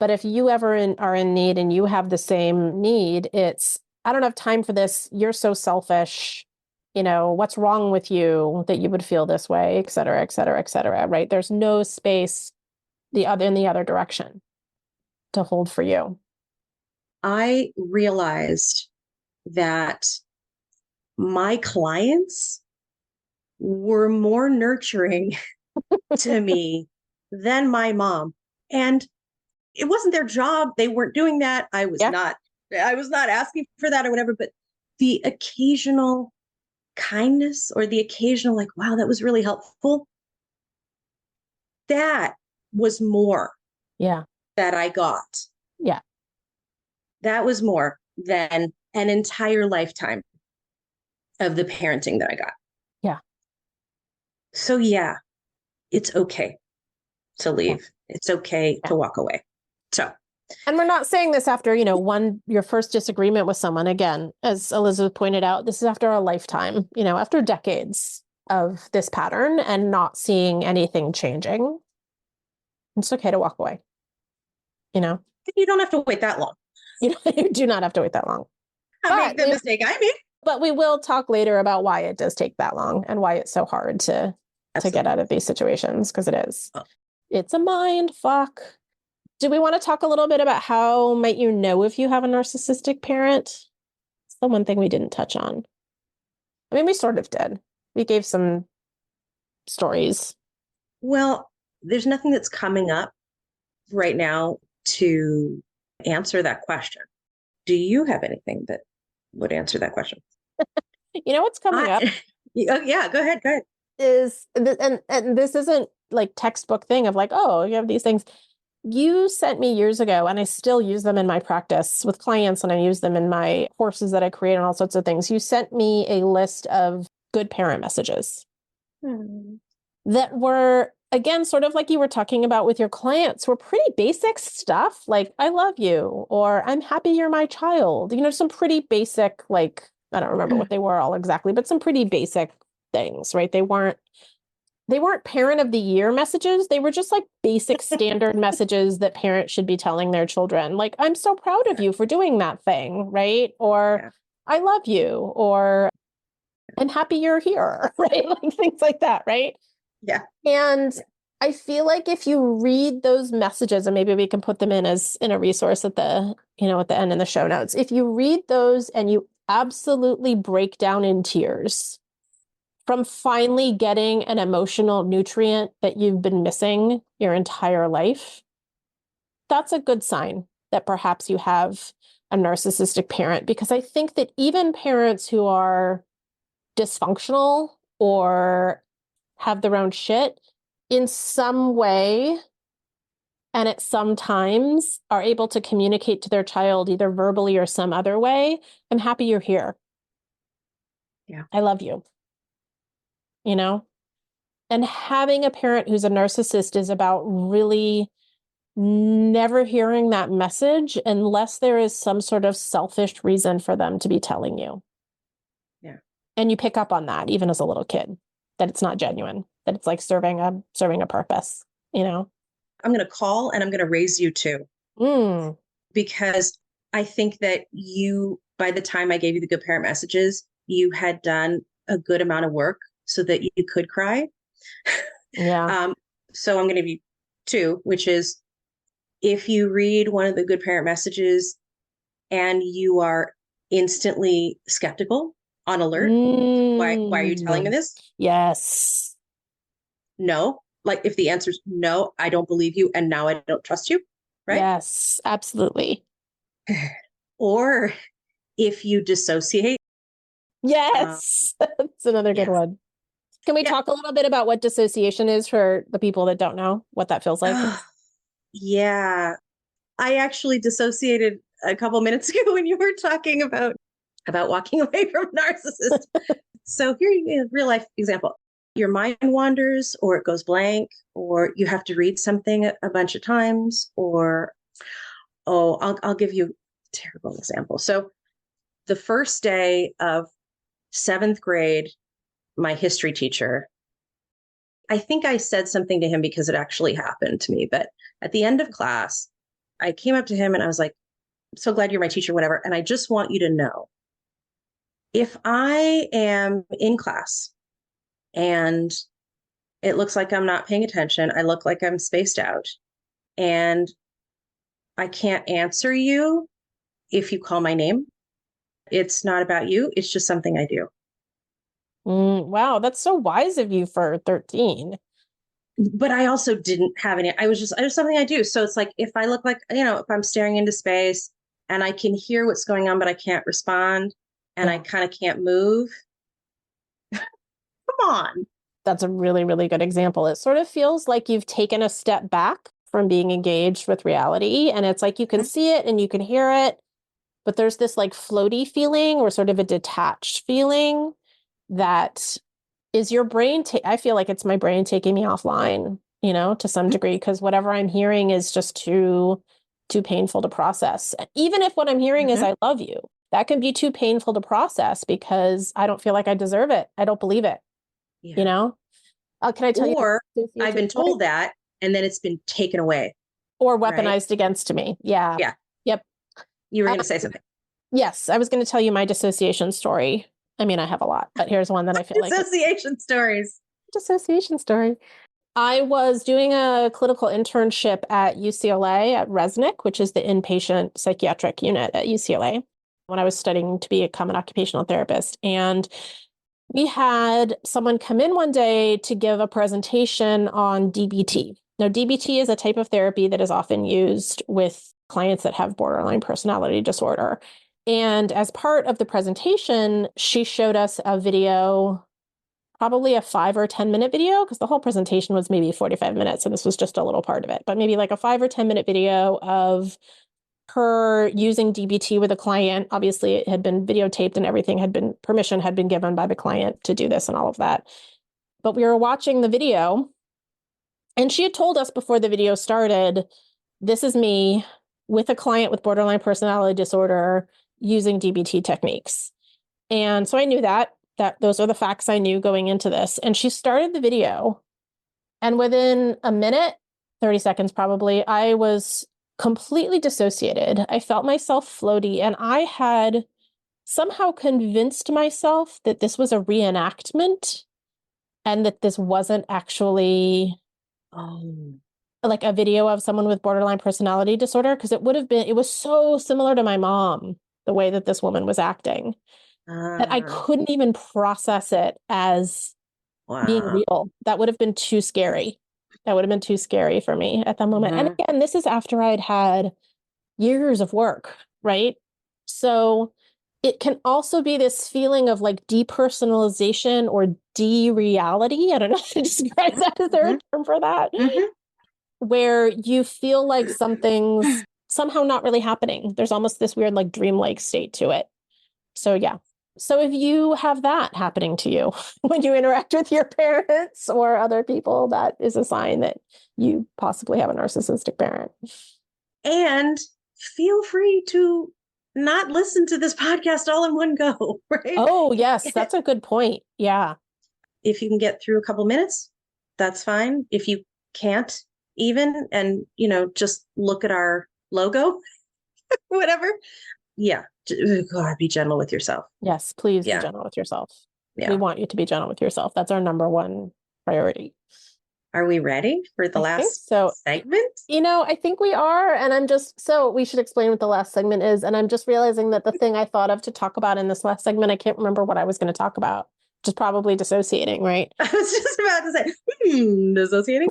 But if you ever are in need and you have the same need, it's, I don't have time for this. You're so selfish. What's wrong with you that you would feel this way, et cetera, et cetera, et cetera, right? There's no space in the other direction to hold for you. I realized that my clients were more nurturing to me than my mom. And it wasn't their job. They weren't doing that. Yeah. I was not asking for that or whatever, but the occasional kindness or the occasional like, wow, that was really helpful. That was more Yeah. that I got. Yeah. That was more than an entire lifetime of the parenting that I got. Yeah. So yeah, it's okay to leave. Yeah. It's okay to walk away. So, and we're not saying this after, your first disagreement with someone. Again, as Elizabeth pointed out, this is after a lifetime, after decades of this pattern and not seeing anything changing. It's okay to walk away. you don't have to wait that long. You do not have to wait that long. I made the mistake I made. But we will talk later about why it does take that long and why it's so hard to get out of these situations, because it is. Oh. It's a mind fuck. Do we want to talk a little bit about how might you know if you have a narcissistic parent? It's the one thing we didn't touch on. I mean, we sort of did. We gave some stories. Well, there's nothing that's coming up right now to answer that question. Do you have anything that would answer that question? What's coming up? Yeah, go ahead. And this isn't like textbook thing of like, oh, you have these things. You sent me years ago, and I still use them in my practice with clients, and I use them in my courses that I create and all sorts of things. You sent me a list of good parent messages that were, again, sort of like you were talking about with your clients, were pretty basic stuff like, I love you, or I'm happy you're my child. Some pretty basic, like, I don't remember what they were all exactly, but some pretty basic things, right? They weren't parent of the year messages. They were just like basic standard messages that parents should be telling their children. Like, I'm so proud of you for doing that thing, right? Or I love you, or I'm happy you're here, right? Like things like that, right? Yeah. And I feel like if you read those messages, and maybe we can put them in a resource at the end in the show notes. If you read those and you absolutely break down in tears from finally getting an emotional nutrient that you've been missing your entire life, that's a good sign that perhaps you have a narcissistic parent. Because I think that even parents who are dysfunctional or have their own shit in some way and at some times are able to communicate to their child either verbally or some other way, I'm happy you're here. Yeah. I love you. And having a parent who's a narcissist is about really never hearing that message unless there is some sort of selfish reason for them to be telling you. Yeah. And you pick up on that even as a little kid, that it's not genuine, that it's like serving a purpose, I'm going to call and I'm going to raise you too. Because I think that by the time I gave you the good parent messages, you had done a good amount of work so that you could cry. Yeah. So I'm going to give you two, which is if you read one of the good parent messages and you are instantly skeptical, on alert, why are you telling me this? Yes. No. Like if the answer is no, I don't believe you, and now I don't trust you, right? Yes, absolutely. Or if you dissociate. Yes. That's another good one. Can we talk a little bit about what dissociation is for the people that don't know what that feels like? Yeah. I actually dissociated a couple minutes ago when you were talking about walking away from narcissists. So here you have a real life example. Your mind wanders, or it goes blank, or you have to read something a bunch of times, or, I'll give you a terrible example. So the first day of 7th grade, my history teacher, I think I said something to him because it actually happened to me. But at the end of class, I came up to him and I was like, "I'm so glad you're my teacher, whatever. And I just want you to know, if I am in class and it looks like I'm not paying attention, I look like I'm spaced out, and I can't answer you if you call my name, it's not about you. It's just something I do." Wow, that's so wise of you for 13. But I also didn't have any, I was something I do. So it's like, if I look like, if I'm staring into space and I can hear what's going on, but I can't respond and I Yeah. kind of can't move, come on. That's a really, really good example. It sort of feels like you've taken a step back from being engaged with reality. And it's like you can see it and you can hear it, but there's this like floaty feeling or sort of a detached feeling that is your brain. I feel like it's my brain taking me offline, to some degree, because whatever I'm hearing is just too painful to process. Even if what I'm hearing is Mm-hmm. "I love you," that can be too painful to process because I don't feel like I deserve it. I don't believe it, you Yeah. know? Can I tell you Or my I've dissociation been story? told that and then it's been taken away. Or Right. weaponized against me. Yeah. Yeah. Yep. You were Uh, going to say something. yes, I was going to tell you my dissociation story. I mean, I have a lot, but here's one that I feel like Association stories. dissociation story. I was doing a clinical internship at UCLA at Resnick, which is the inpatient psychiatric unit at UCLA, when I was studying to become an occupational therapist. And we had someone come in one day to give a presentation on DBT. Now, DBT is a type of therapy that is often used with clients that have borderline personality disorder. And as part of the presentation, she showed us a video, probably a 5 or 10 minute video, because the whole presentation was maybe 45 minutes, and this was just a little part of it, but maybe like a 5 or 10 minute video of her using DBT with a client. Obviously, it had been videotaped and everything permission had been given by the client to do this and all of that. But we were watching the video, and she had told us before the video started, "This is me with a client with borderline personality disorder using DBT techniques." And so I knew that those are the facts I knew going into this. And she started the video, and within a minute, 30 seconds probably, I was completely dissociated. I felt myself floaty, and I had somehow convinced myself that this was a reenactment and that this wasn't actually Oh. like a video of someone with borderline personality disorder, because it was so similar to my mom, the way that this woman was acting, that I Ah. couldn't even process it as being Wow. real. That would have been too scary. That would have been too scary for me at that moment. And Mhm. again, this is after I'd had years of work, right? So it can also be this feeling of like depersonalization or de-reality. I don't know how to describe that. Is there a Mhm. term for that? Mhm. Where you feel like something's somehow not really happening. There's almost this weird like dreamlike state to it. So yeah. So if you have that happening to you when you interact with your parents or other people, that is a sign that you possibly have a narcissistic parent. And feel free to not listen to this podcast all in one go, right? Oh, yes, that's a good point. Yeah. If you can get through a couple minutes, that's fine. If you can't even, and just look at our logo, whatever. Yeah. God, be gentle with yourself. Yes, please be Yeah. gentle with yourself. We Yeah. want you to be gentle with yourself. That's our number one priority. Are we ready for the I think last so. segment? I think we are. And so we should explain what the last segment is. And I'm just realizing that the thing I thought of to talk about in this last segment, I can't remember what I was going to talk about, which is probably dissociating, right? I was just about to say, dissociating.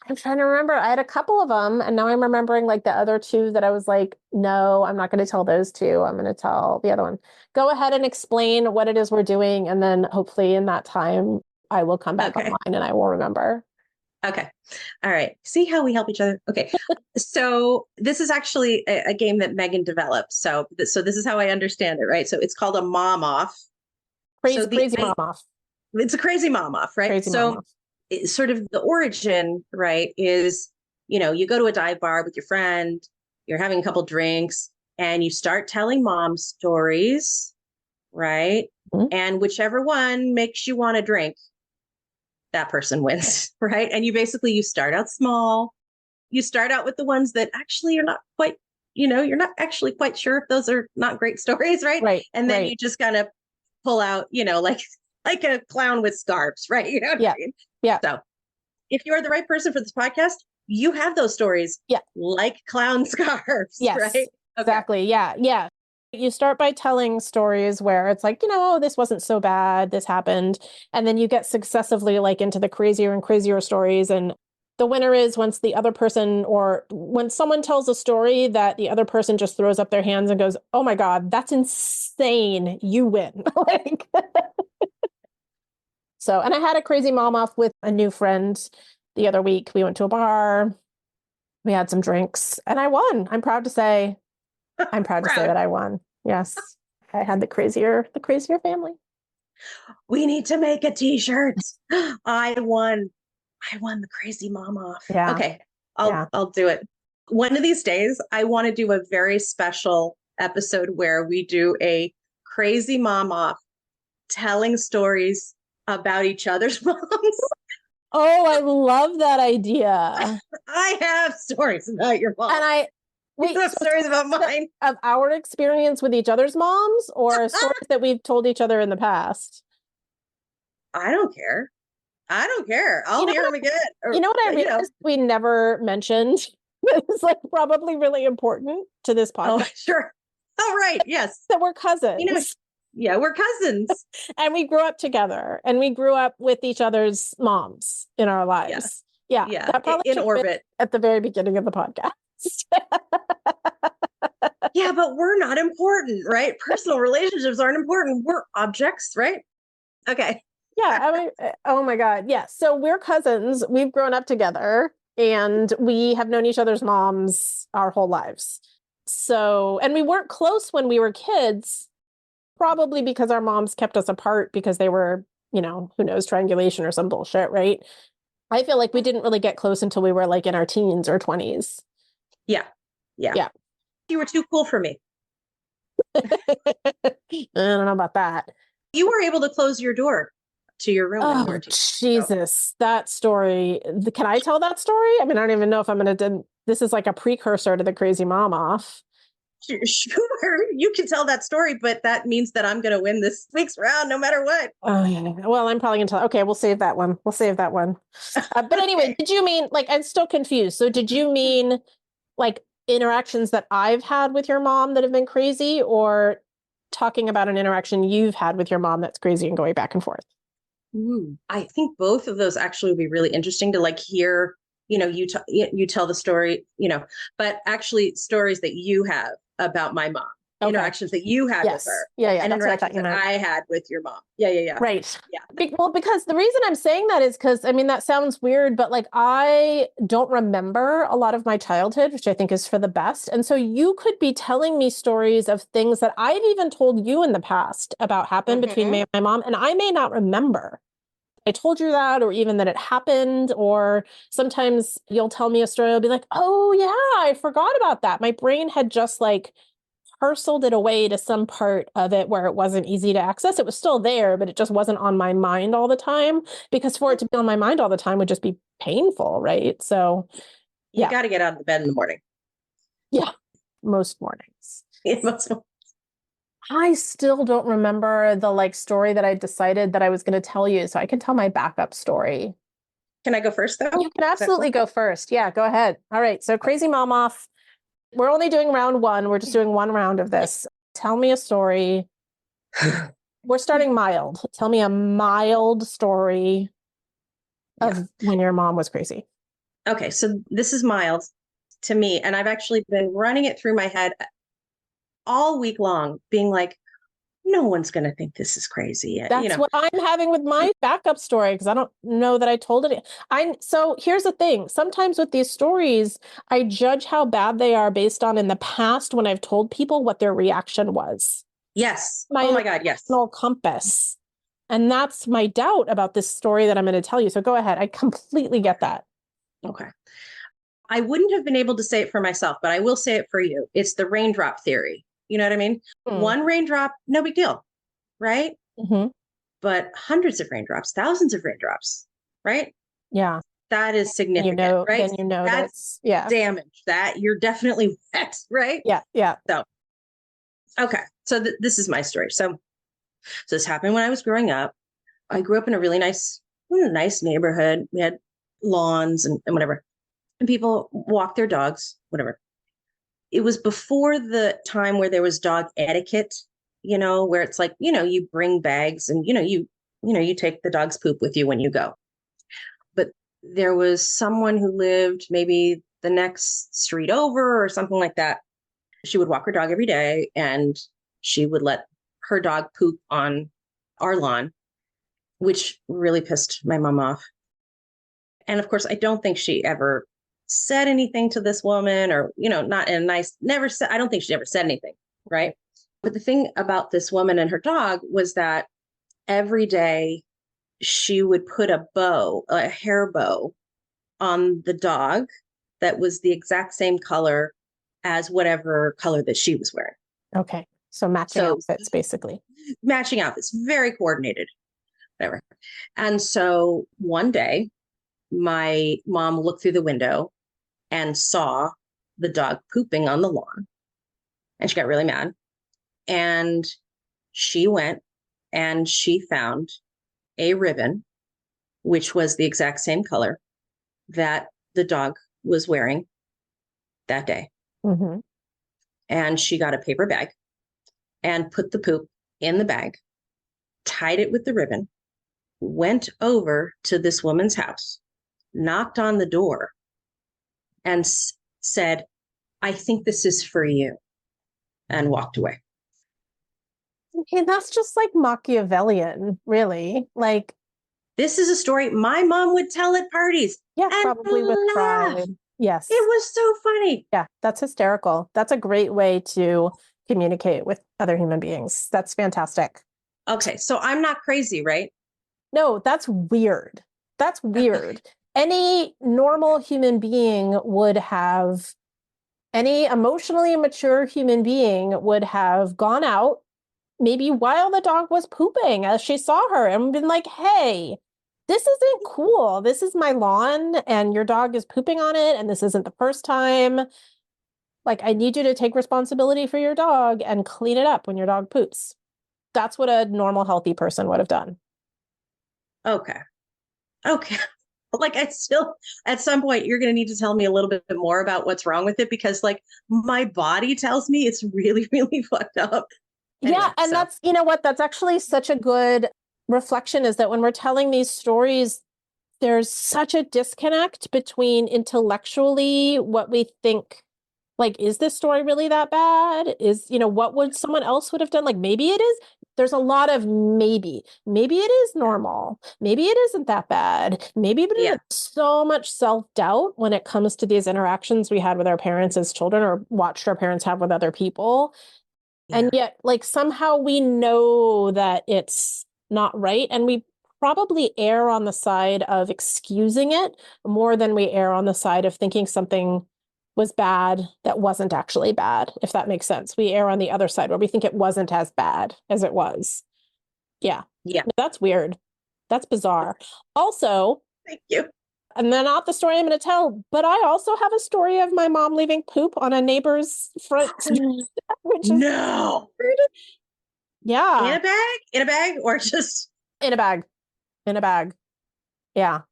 I'm trying to remember. I had a couple of them, and now I'm remembering like the other two that I was like, no, I'm not going to tell those two. I'm going to tell the other one. Go ahead and explain what it is we're doing, and then hopefully in that time, I will come back Okay. online and I will remember. Okay. All right. See how we help each other? Okay. So this is actually a game that Megan developed. So this is how I understand it, right? So it's called a mom off. So Crazy mom off. it's a crazy mom off, right? Crazy mom So off. sort of the origin, right, is, you go to a dive bar with your friend, you're having a couple drinks, and you start telling mom stories right? Mhm. And whichever one makes you want to drink, that person wins, right? And you start out small. You start out with the ones that actually you're not quite, you're not actually quite sure if those are not great stories, right? Right. And then Right. you just kind of pull out, like a clown with scarves, right? You know what Yeah. I mean? Yeah. So if you're the right person for this podcast, you have those stories, Yeah. like clown scarves, Yes. right? Okay. Exactly. Yeah. Yeah. You start by telling stories where it's like, oh, this wasn't so bad. This happened. And then you get successively like into the crazier and crazier stories. And the winner is once the other person, or when someone tells a story that the other person just throws up their hands and goes, oh my God, that's insane. You win. Like, so, and I had a crazy mom off with a new friend the other week. We went to a bar, we had some drinks, and I won. I'm proud to say Proud. that I won. Yes. I had the crazier family. We need to make a t-shirt. I won. I won the crazy mom off. Yeah. Okay. Yeah. I'll do it. One of these days, I want to do a very special episode where we do a crazy mom off telling stories about each other's moms. Oh, I love that idea. I have stories about your mom. And You have stories about mine. Of our experience with each other's moms, or stories that we've told each other in the past. I don't care. I don't care. I'll hear them again. You know what I realized we never mentioned? It's like probably really important to this podcast. Oh, sure. Oh, right. Yes. That we're cousins. Yeah, we're cousins. And we grew up together, and we grew up with each other's moms in our lives. Yeah. Yeah. That probably In orbit. at the very beginning of the podcast. Yeah, but we're not important, right? Personal relationships aren't important. We're objects, right? Okay. Yeah. I mean, oh my God. Yeah. So we're cousins. We've grown up together, and we have known each other's moms our whole lives. So, and we weren't close when we were kids, probably because our moms kept us apart because they were, who knows, triangulation or some bullshit, right? I feel like we didn't really get close until we were like in our teens or 20s. Yeah. You were too cool for me. I don't know about that. You were able to close your door to your room. Oh, Jesus. That story. Can I tell that story? I mean, I don't even know if I'm going to. This is like a precursor to the crazy mom off. Sure, you can tell that story, but that means that I'm going to win this week's round no matter what. Well, I'm probably going to tell. Okay, we'll save that one. But anyway, did you mean, like, I'm still confused. So did you mean like interactions that I've had with your mom that have been crazy, or talking about an interaction you've had with your mom that's crazy and going back and forth? I think both of those actually would be really interesting to like hear, you tell the story, but actually stories that you have about my mom, interactions that you had with her. Yeah. And interactions that I had with your mom. Yeah. Right. Yeah. Well, because the reason I'm saying that is because, I mean, that sounds weird, but like I don't remember a lot of my childhood, which I think is for the best. And so you could be telling me stories of things that I've even told you in the past about happened between me and my mom, and I may not remember. I told you that, or even that it happened, or sometimes you'll tell me a story, I'll be like, oh yeah, I forgot about that. My brain had just like parceled it away to some part of it where it wasn't easy to access. It was still there, but it just wasn't on my mind all the time, because for it to be on my mind all the time would just be painful, right? So you got to get out of the bed in the morning. Yeah, most mornings. Most mornings. I still don't remember the like story that I decided that I was going to tell you, so I can tell my backup story. Can I go first though? You can absolutely go first. Yeah, go ahead. All right. So crazy mom off. We're only doing round one. We're just doing one round of this. Tell me a story. We're starting mild. Tell me a mild story of when your mom was crazy. Okay. So this is mild to me. And I've actually been running it through my head all week long, being like, no one's going to think this is crazy. That's what I'm having with my backup story, because I don't know that I told it. So here's the thing. Sometimes with these stories, I judge how bad they are based on in the past when I've told people what their reaction was. Yes. Oh my God. Yes. Emotional compass. And that's my doubt about this story that I'm going to tell you. So go ahead. I completely get that. Okay. I wouldn't have been able to say it for myself, but I will say it for you. It's the raindrop theory. You know what I mean? One raindrop, no big deal. right? Hmm. But hundreds of raindrops, thousands of raindrops, right? Yeah. That is significant, right? Then you know That's that's, yeah. damage, that you're definitely wet, right? Yeah. Yeah. So, okay. So this is my story. So this happened when I was growing up. I grew up in a really nice neighborhood. We had lawns and whatever. And people walk their dogs, whatever. It was before the time where there was dog etiquette, where it's like, you bring bags and you take the dog's poop with you when you go. But there was someone who lived maybe the next street over or something like that. She would walk her dog every day and she would let her dog poop on our lawn, which really pissed my mom off. And of course, I don't think she ever said anything to this woman or, not in a nice, never said, I don't think she ever said anything. Right. But the thing about this woman and her dog was that every day she would put a hair bow on the dog that was the exact same color as whatever color that she was wearing. Okay. So matching So outfits, basically. matching outfits, very coordinated, whatever. And so one day, my mom looked through the window and saw the dog pooping on the lawn. And she got really mad. And she went and she found a ribbon, which was the exact same color that the dog was wearing that day. Mm-hmm. And she got a paper bag and put the poop in the bag, tied it with the ribbon, went over to this woman's house, knocked on the door, and said, "I think this is for you," and walked away. Okay, that's just like Machiavellian, really. Like, this is a story my mom would tell at parties. Yeah, and probably with laugh. pride. Yes. It was so funny. Yeah, that's hysterical. That's a great way to communicate with other human beings. That's fantastic. Okay, so I'm not crazy, right? No, that's weird. That's weird. Any normal human being would have, any emotionally mature human being would have gone out, maybe while the dog was pooping as she saw her, and been like, "Hey, this isn't cool. This is my lawn and your dog is pooping on it. And this isn't the first time. Like, I need you to take responsibility for your dog and clean it up when your dog poops." That's what a normal, healthy person would have done. Okay. Like, I still, at some point, you're going to need to tell me a little bit more about what's wrong with it, because like my body tells me it's really, really fucked up. Anyway, Yeah. And that's, you know what, that's actually such a good reflection, is that when we're telling these stories, there's such a disconnect between intellectually what we think, like, is this story really that bad? Is, what would someone else would have done? Like, maybe it is. There's a lot of maybe it is normal. Maybe it isn't that bad. Maybe, but yeah. So much self-doubt when it comes to these interactions we had with our parents as children, or watched our parents have with other people. Yeah. And yet, like, somehow we know that it's not right. And we probably err on the side of excusing it more than we err on the side of thinking something was bad that wasn't actually bad, if that makes sense. We err on the other side where we think it wasn't as bad as it was. Yeah. Yeah. That's weird. That's bizarre. Also, Thank you. And they're not the story I'm going to tell, but I also have a story of my mom leaving poop on a neighbor's front. Which is weird. Yeah. In a bag, or just In a bag. In a bag. Yeah.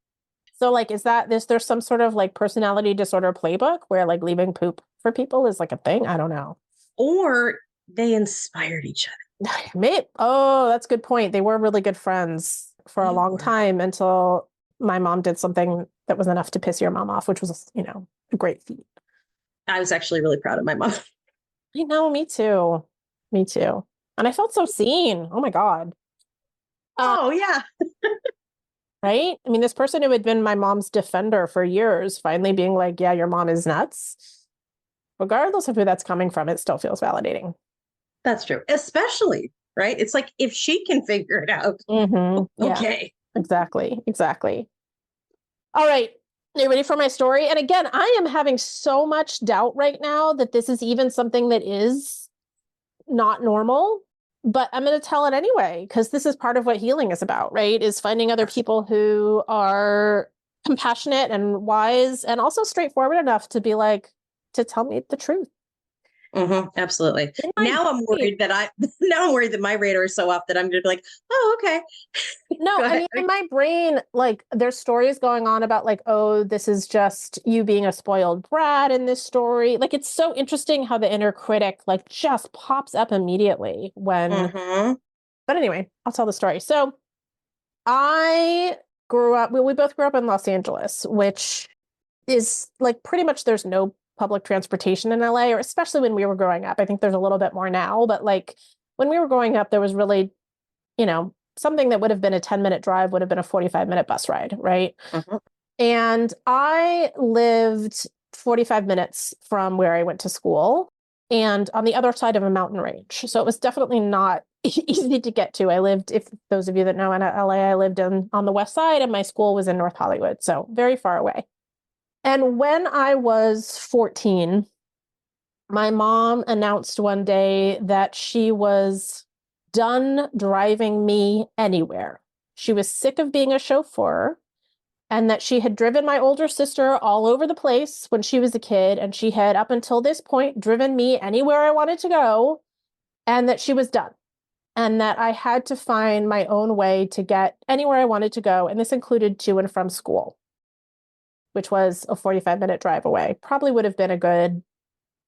So, like, is that there's some sort of like personality disorder playbook where like leaving poop for people is like a thing? I don't know. Or they inspired each other. Maybe. Oh, that's a good point. They were really good friends for a long time until my mom did something that was enough to piss your mom off, which was, a great feat. I was actually really proud of my mom. I know, me too. Me too. And I felt so seen. Oh my God. Oh, yeah. Right? I mean, this person who had been my mom's defender for years, finally being like, yeah, your mom is nuts. Regardless of who that's coming from, it still feels validating. That's true. Especially, right? It's like, if she can figure it out. Mm-hmm. Okay. Yeah, exactly. All right. Are you ready for my story? And again, I am having so much doubt right now that this is even something that is not normal. but I'm going to tell it anyway, because this is part of what healing is about, right? Is finding other people who are compassionate and wise and also straightforward enough to be like, to tell me the truth. Absolutely. In my Now I'm brain- worried that now I'm worried that my radar is so off that I'm going to be like, oh, okay. No, Go I ahead. mean, in my brain, like there's stories going on about like, oh, this is just you being a spoiled brat in this story. Like, it's so interesting how the inner critic like just pops up immediately when, Mhm. but anyway, I'll tell the story. So I grew up, we both grew up in Los Angeles, which is like pretty much there's no public transportation in LA, or especially when we were growing up. I think there's a little bit more now, but like when we were growing up, there was really, something that would have been a 10-minute drive would have been a 45-minute bus ride, right? Mhm. And I lived 45 minutes from where I went to school and on the other side of a mountain range. So it was definitely not easy to get to. I lived, if those of you that know in LA, I lived on the west side and my school was in North Hollywood. So very far away. And when I was 14, my mom announced one day that she was done driving me anywhere. She was sick of being a chauffeur and that she had driven my older sister all over the place when she was a kid. And she had, up until this point, driven me anywhere I wanted to go, and that she was done. And that I had to find my own way to get anywhere I wanted to go. And this included to and from school, which was a 45-minute drive away. Probably would have been a good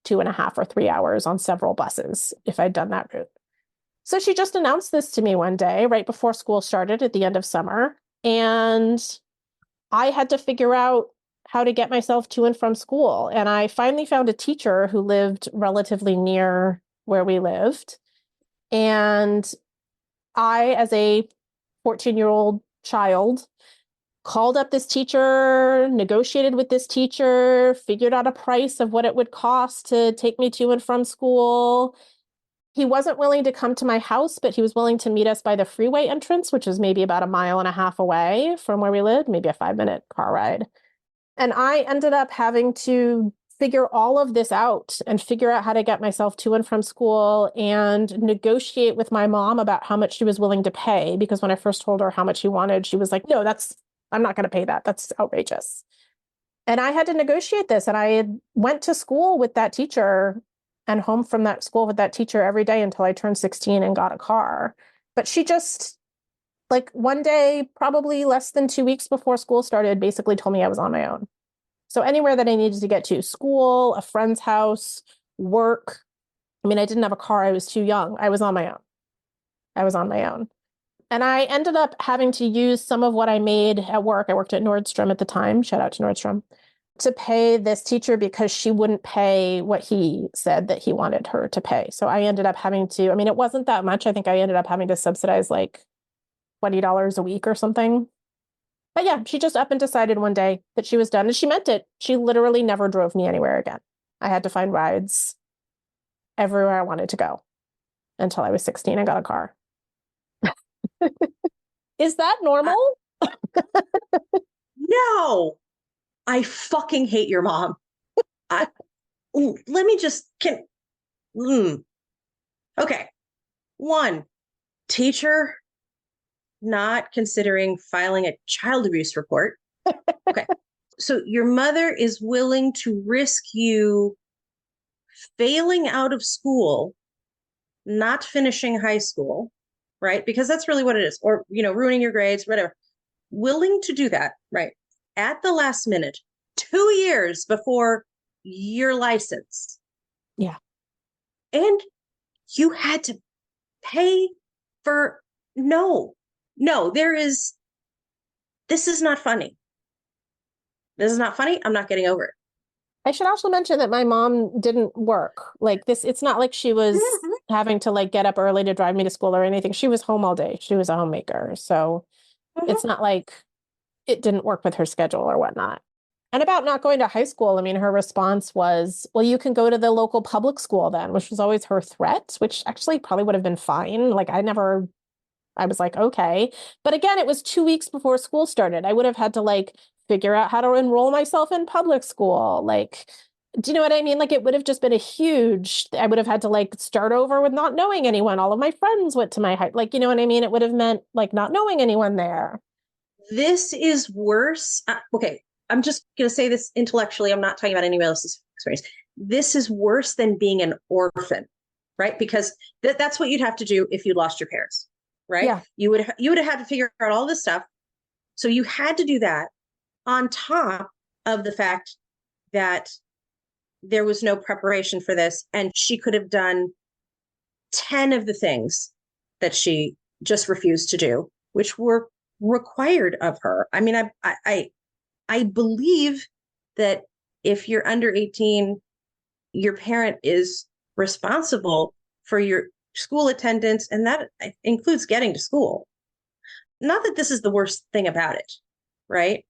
2.5 or 3 hours on several buses if I'd done that route. So she just announced this to me one day, right before school started at the end of summer. And I had to figure out how to get myself to and from school. And I finally found a teacher who lived relatively near where we lived. And I, as a 14-year-old child, called up this teacher, negotiated with this teacher, figured out a price of what it would cost to take me to and from school. He wasn't willing to come to my house, but he was willing to meet us by the freeway entrance, which is maybe about 1.5 miles away from where we lived, maybe a 5-minute car ride. And I ended up having to figure all of this out and figure out how to get myself to and from school and negotiate with my mom about how much she was willing to pay. Because when I first told her how much she wanted, she was like, no, I'm not going to pay that. That's outrageous. And I had to negotiate this. And I went to school with that teacher and home from that school with that teacher every day until I turned 16 and got a car. But she just, like one day, probably less than 2 weeks before school started, basically told me I was on my own. So anywhere that I needed to get to, school, a friend's house, work. I mean, I didn't have a car. I was too young. I was on my own. And I ended up having to use some of what I made at work. I worked at Nordstrom at the time. Shout out to Nordstrom. To pay this teacher because she wouldn't pay what he said that he wanted her to pay. So I ended up having to, I mean, it wasn't that much. I think I ended up having to subsidize like $20 a week or something. But yeah, she just up and decided one day that she was done. And she meant it. She literally never drove me anywhere again. I had to find rides everywhere I wanted to go until I was 16 and got a car. Is that normal? No, I fucking hate your mom. Let me just okay. One, teacher not considering filing a child abuse report. Okay. So your mother is willing to risk you failing out of school, not finishing high school, right? Because that's really what it is. Or, ruining your grades, whatever. Willing to do that, right? At the last minute, 2 years before your license. Yeah. And you had to pay for this is not funny. This is not funny. I'm not getting over it. I should also mention that my mom didn't work like this. It's not like she was having to like get up early to drive me to school or anything. She was home all day. She was a homemaker. So it's not like it didn't work with her schedule or whatnot. And about not going to high school, I mean, her response was, well, you can go to the local public school then, which was always her threat, which actually probably would have been fine. Like I was like, okay. But again, it was 2 weeks before school started. I would have had to like figure out how to enroll myself in public school, like Do you know what I mean? Like it would have just been I would have had to like start over with not knowing anyone. All of my friends went to my high, like, you know what I mean? It would have meant like not knowing anyone there. This is worse. Okay, I'm just going to say this intellectually. I'm not talking about anyone else's experience. This is worse than being an orphan, right? Because that's what you'd have to do if you lost your parents, right? Yeah. You would have had to figure out all this stuff. So you had to do that on top of the fact that there was no preparation for this, and she could have done 10 of the things that she just refused to do, which were required of her. I mean, I believe that if you're under 18, your parent is responsible for your school attendance, and that includes getting to school. Not that this is the worst thing about it, right?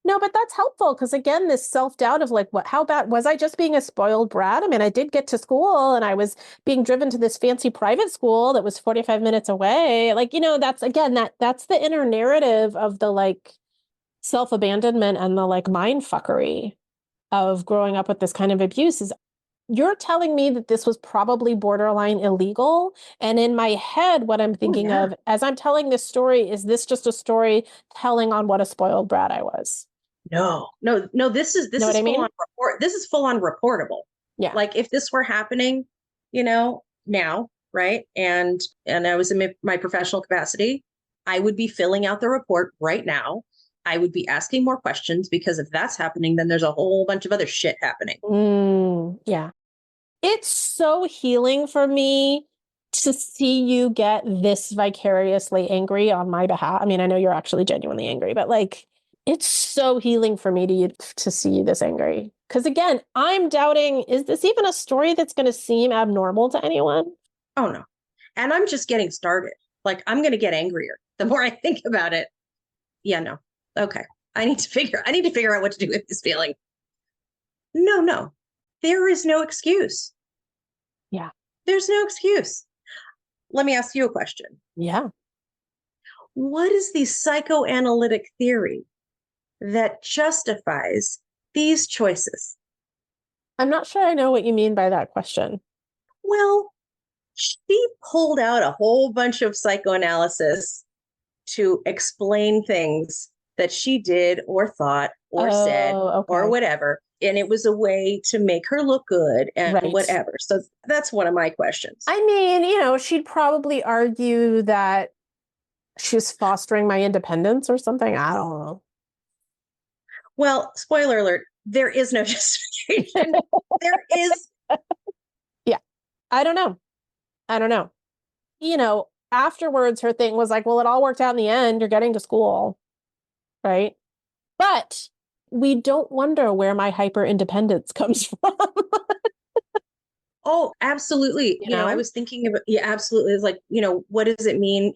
No, but that's helpful because again, this self-doubt of like, how bad was I just being a spoiled brat? I mean, I did get to school and I was being driven to this fancy private school that was 45 minutes away. Like, that's again, that's the inner narrative of the like self-abandonment and the like mind fuckery of growing up with this kind of abuse. Is you're telling me that this was probably borderline illegal. And in my head, what I'm thinking of as I'm telling this story, is this just a story telling on what a spoiled brat I was? No. This is Know what I full mean? on report. This is full on reportable. Yeah. Like if this were happening, now, right? And I was in my professional capacity, I would be filling out the report right now. I would be asking more questions, because if that's happening, then there's a whole bunch of other shit happening. Yeah. It's so healing for me to see you get this vicariously angry on my behalf. I mean, I know you're actually genuinely angry, but like, it's so healing for me to see you this angry. Because again, I'm doubting, is this even a story that's going to seem abnormal to anyone? Oh, no. And I'm just getting started. Like, I'm going to get angrier the more I think about it. Yeah, no. Okay. I need to figure out what to do with this feeling. No. There is no excuse. Yeah. There's no excuse. Let me ask you a question. Yeah. What is the psychoanalytic theory that justifies these choices? I'm not sure I know what you mean by that question. Well, she pulled out a whole bunch of psychoanalysis to explain things that she did or thought or said or whatever. And it was a way to make her look good and whatever. So that's one of my questions. I mean, she'd probably argue that she's fostering my independence or something. I don't know. Well, spoiler alert, there is no justification. There is. Yeah. I don't know. Afterwards, her thing was like, well, it all worked out in the end. You're getting to school. Right. But we don't wonder where my hyper independence comes from. Oh, absolutely. I was thinking about, absolutely. It's like, what does it mean?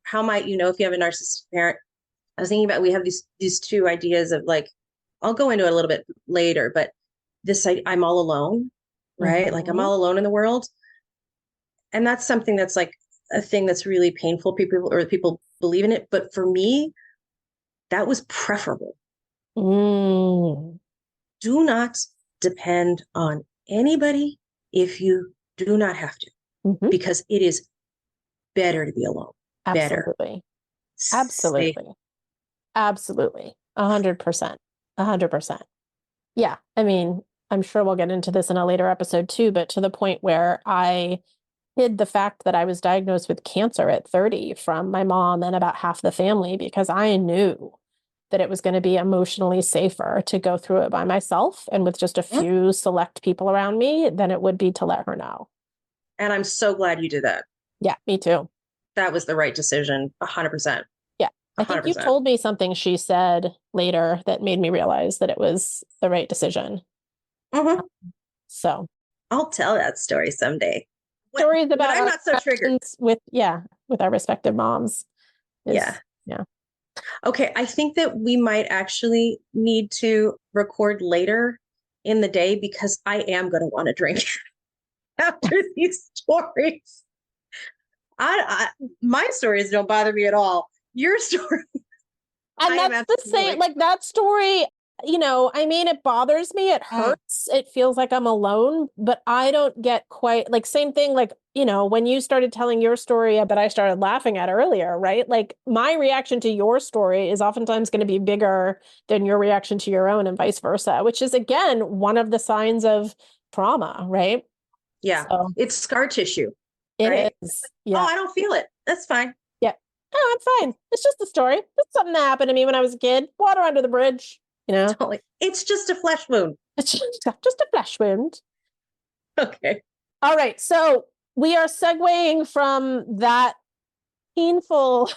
How might you know if you have a narcissistic parent? I was thinking about, we have these two ideas of like, I'll go into it a little bit later, but I'm all alone, right? Mm-hmm. Like I'm all alone in the world. And that's something that's like a thing that's really painful. People believe in it. But for me, that was preferable. Do not depend on anybody if you do not have to, because it is better to be alone. Absolutely. Absolutely. Absolutely. 100%. 100%. Yeah. I mean, I'm sure we'll get into this in a later episode too, but to the point where I hid the fact that I was diagnosed with cancer at 30 from my mom and about half the family, because I knew that it was going to be emotionally safer to go through it by myself and with just a few select people around me than it would be to let her know. And I'm so glad you did that. Yeah, me too. That was the right decision. 100%. Yeah. 100%. I think you told me something she said later that made me realize that it was the right decision. Mm-hmm. So I'll tell that story someday. Stories about I'm not so triggered with our respective moms. Yeah. Yeah. Okay, I think that we might actually need to record later in the day, because I am going to want to drink after these stories. My stories don't bother me at all. Your story. And that's the same, like that story. I mean, it bothers me. It hurts. It feels like I'm alone, but I don't get quite like same thing. Like, when you started telling your story that I started laughing at earlier, right? Like my reaction to your story is oftentimes going to be bigger than your reaction to your own and vice versa, which is again, one of the signs of trauma, right? Yeah. So It's scar tissue, it right? is. Oh, Yeah. I don't feel it. That's fine. Yeah. Oh, I'm fine. It's just a story. It's something that happened to me when I was a kid. Water under the bridge, Totally. It's just a flesh wound. It's just a flesh wound. Okay. All right. So we are segueing from that painful,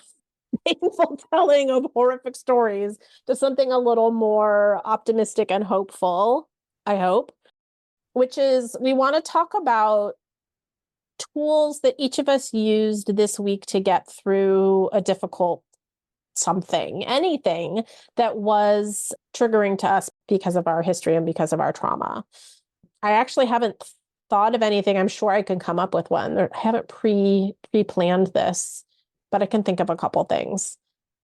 painful telling of horrific stories to something a little more optimistic and hopeful, I hope, which is we want to talk about tools that each of us used this week to get through a difficult anything that was triggering to us because of our history and because of our trauma. I actually haven't thought of anything. I'm sure I can come up with one. I haven't pre-planned this, but I can think of a couple things.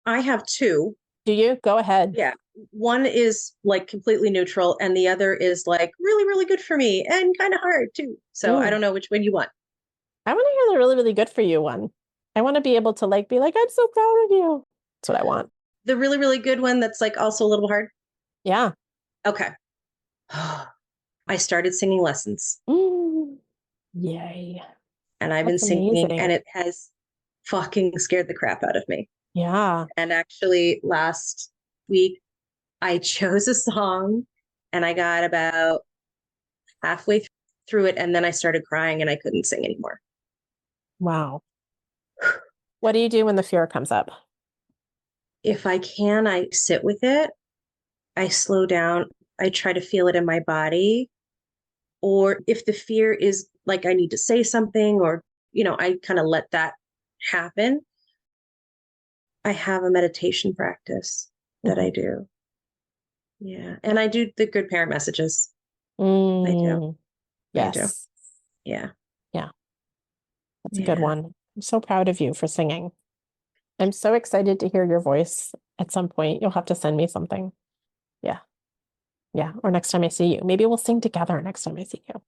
I have two. Do you? Go ahead. Yeah. One is like completely neutral, and the other is like really, really good for me and kind of hard too. So I don't know which one you want. I want to hear the really, really good for you one. I want to be able to be like, I'm so proud of you. That's what I want. The really, really good one that's like also a little hard. Yeah. Okay. I started singing lessons. Yay. And I've been singing, and it has fucking scared the crap out of me. Yeah. And actually, last week, I chose a song and I got about halfway through it. And then I started crying and I couldn't sing anymore. Wow. What do you do when the fear comes up? If I can, I sit with it. I slow down. I try to feel it in my body. Or if the fear is like I need to say something, or, I kind of let that happen. I have a meditation practice that I do. Yeah. And I do the good parent messages. I do. Yes. I do. Yeah. Yeah. That's a good one. I'm so proud of you for singing. I'm so excited to hear your voice at some point. You'll have to send me something. Yeah. Yeah. Or next time I see you. Maybe we'll sing together next time I see you.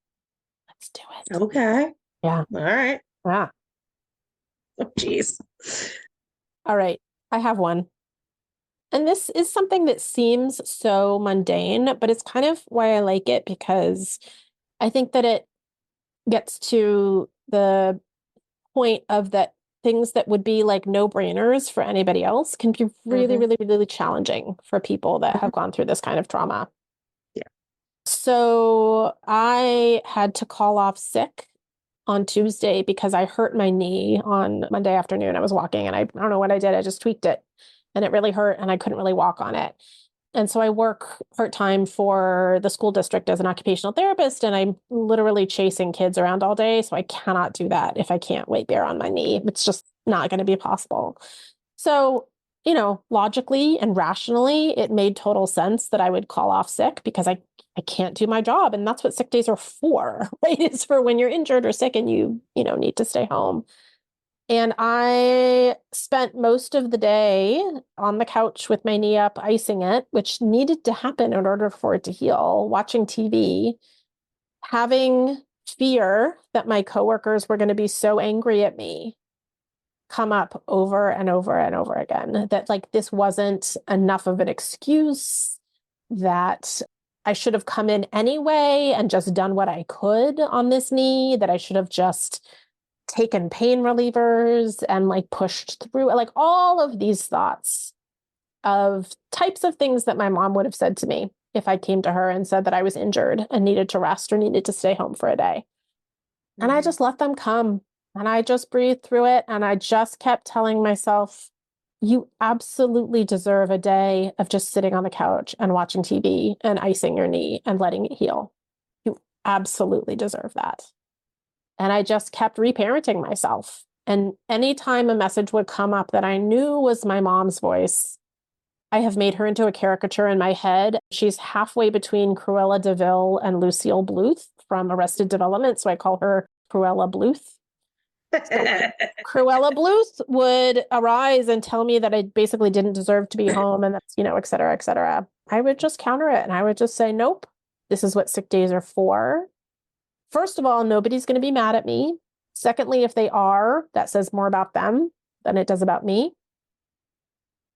Let's do it. Okay. Yeah. All right. Yeah. Oh, geez. All right. I have one. And this is something that seems so mundane, but it's kind of why I like it, because I think that it gets to the point of that things that would be like no-brainers for anybody else can be really, really, really challenging for people that have gone through this kind of trauma. Yeah. So I had to call off sick on Tuesday because I hurt my knee on Monday afternoon. I was walking and I don't know what I did. I just tweaked it and it really hurt and I couldn't really walk on it. And so I work part-time for the school district as an occupational therapist, and I'm literally chasing kids around all day. So I cannot do that if I can't weight bear on my knee. It's just not going to be possible. So, logically and rationally, it made total sense that I would call off sick because I can't do my job. And that's what sick days are for, right? It's for when you're injured or sick and you need to stay home. And I spent most of the day on the couch with my knee up, icing it, which needed to happen in order for it to heal, watching TV, having fear that my coworkers were going to be so angry at me come up over and over and over again, that this wasn't enough of an excuse, that I should have come in anyway and just done what I could on this knee, that I should have just taken pain relievers and pushed through, all of these thoughts of types of things that my mom would have said to me if I came to her and said that I was injured and needed to rest or needed to stay home for a day. And I just let them come and I just breathed through it. And I just kept telling myself, you absolutely deserve a day of just sitting on the couch and watching TV and icing your knee and letting it heal. You absolutely deserve that. And I just kept reparenting myself. And anytime a message would come up that I knew was my mom's voice, I have made her into a caricature in my head. She's halfway between Cruella de Vil and Lucille Bluth from Arrested Development. So I call her Cruella Bluth. So Cruella Bluth would arise and tell me that I basically didn't deserve to be home and that's, et cetera, et cetera. I would just counter it and I would just say, nope, this is what sick days are for. First of all, nobody's going to be mad at me. Secondly, if they are, that says more about them than it does about me.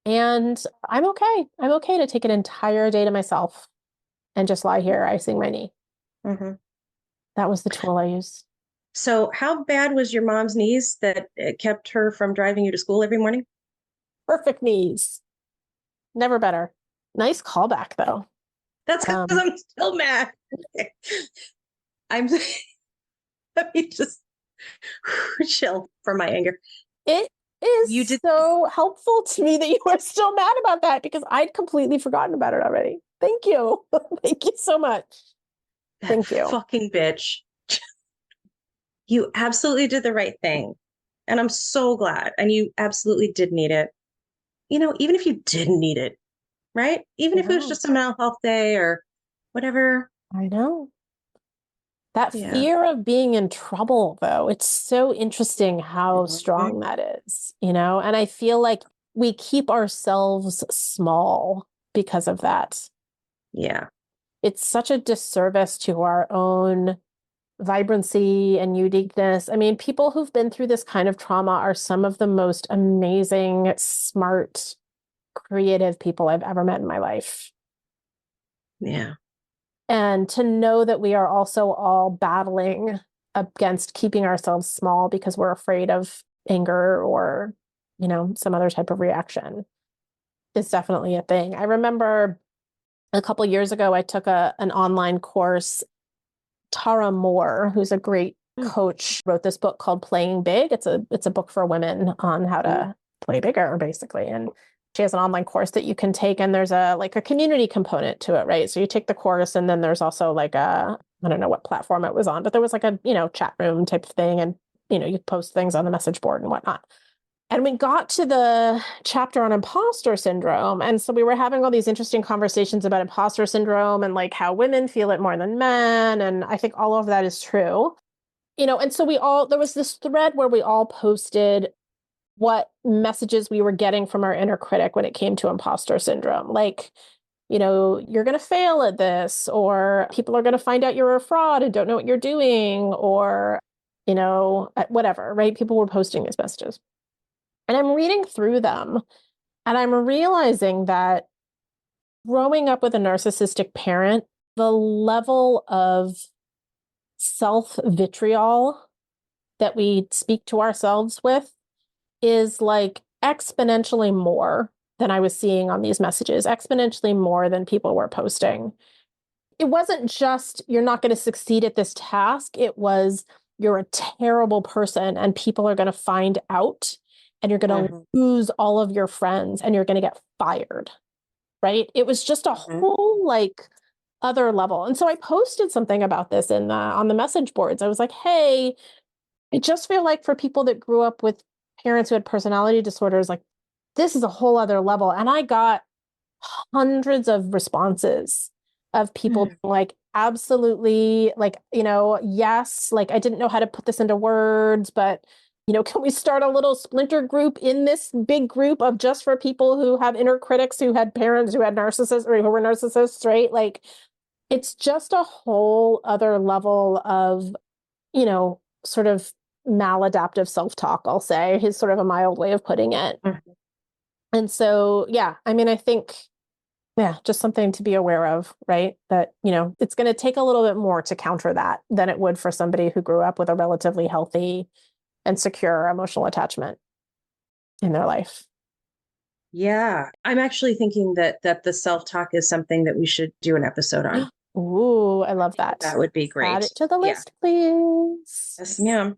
And I'm okay. I'm okay to take an entire day to myself and just lie here icing my knee. Mm-hmm. That was the tool I used. So how bad was your mom's knees that it kept her from driving you to school every morning? Perfect knees. Never better. Nice callback, though. That's because I'm still mad. I'm, let me just chill for my anger. It is so helpful to me that you are still mad about that because I'd completely forgotten about it already. Thank you. Thank you so much. Thank you. Fucking bitch. You absolutely did the right thing. And I'm so glad. And you absolutely did need it. You know, even if you didn't need it, right? Even if it was just a mental health day or whatever. I know. That fear of being in trouble, though, it's so interesting how strong that is, you know? And I feel like we keep ourselves small because of that. Yeah. It's such a disservice to our own vibrancy and uniqueness. I mean, people who've been through this kind of trauma are some of the most amazing, smart, creative people I've ever met in my life. Yeah. And to know that we are also all battling against keeping ourselves small because we're afraid of anger or, you know, some other type of reaction is definitely a thing. I remember a couple of years ago, I took an online course. Tara Moore, who's a great coach, wrote this book called Playing Big. It's a book for women on how to play bigger, basically. And she has an online course that you can take, and there's a community component to it, right? So you take the course, and then there's also I don't know what platform it was on, but there was a chat room type of thing, and you post things on the message board and whatnot. And we got to the chapter on imposter syndrome. And so we were having all these interesting conversations about imposter syndrome and how women feel it more than men. And I think all of that is true. And so there was this thread where we all posted what messages we were getting from our inner critic when it came to imposter syndrome. You're going to fail at this, or people are going to find out you're a fraud and don't know what you're doing, or, whatever, right? People were posting these messages. And I'm reading through them and I'm realizing that growing up with a narcissistic parent, the level of self-vitriol that we speak to ourselves with is exponentially more than I was seeing on these messages, exponentially more than people were posting. It wasn't just, you're not going to succeed at this task. It was, you're a terrible person and people are going to find out. And you're going to lose all of your friends and you're going to get fired, right? It was just a whole other level. And so I posted something about this on the message boards. I was like, hey, I just feel like for people that grew up with parents who had personality disorders, this is a whole other level. And I got hundreds of responses of people absolutely, yes, I didn't know how to put this into words, but can we start a little splinter group in this big group of just for people who have inner critics, who had parents who had narcissists or who were narcissists, right? It's just a whole other level of, sort of maladaptive self-talk, I'll say, is sort of a mild way of putting it. And so, yeah, I mean, I think, just something to be aware of, right? That, it's going to take a little bit more to counter that than it would for somebody who grew up with a relatively healthy and secure emotional attachment in their life. Yeah. I'm actually thinking that the self-talk is something that we should do an episode on. Ooh, I love that. That would be great. Add it to the list, please. Yes, ma'am.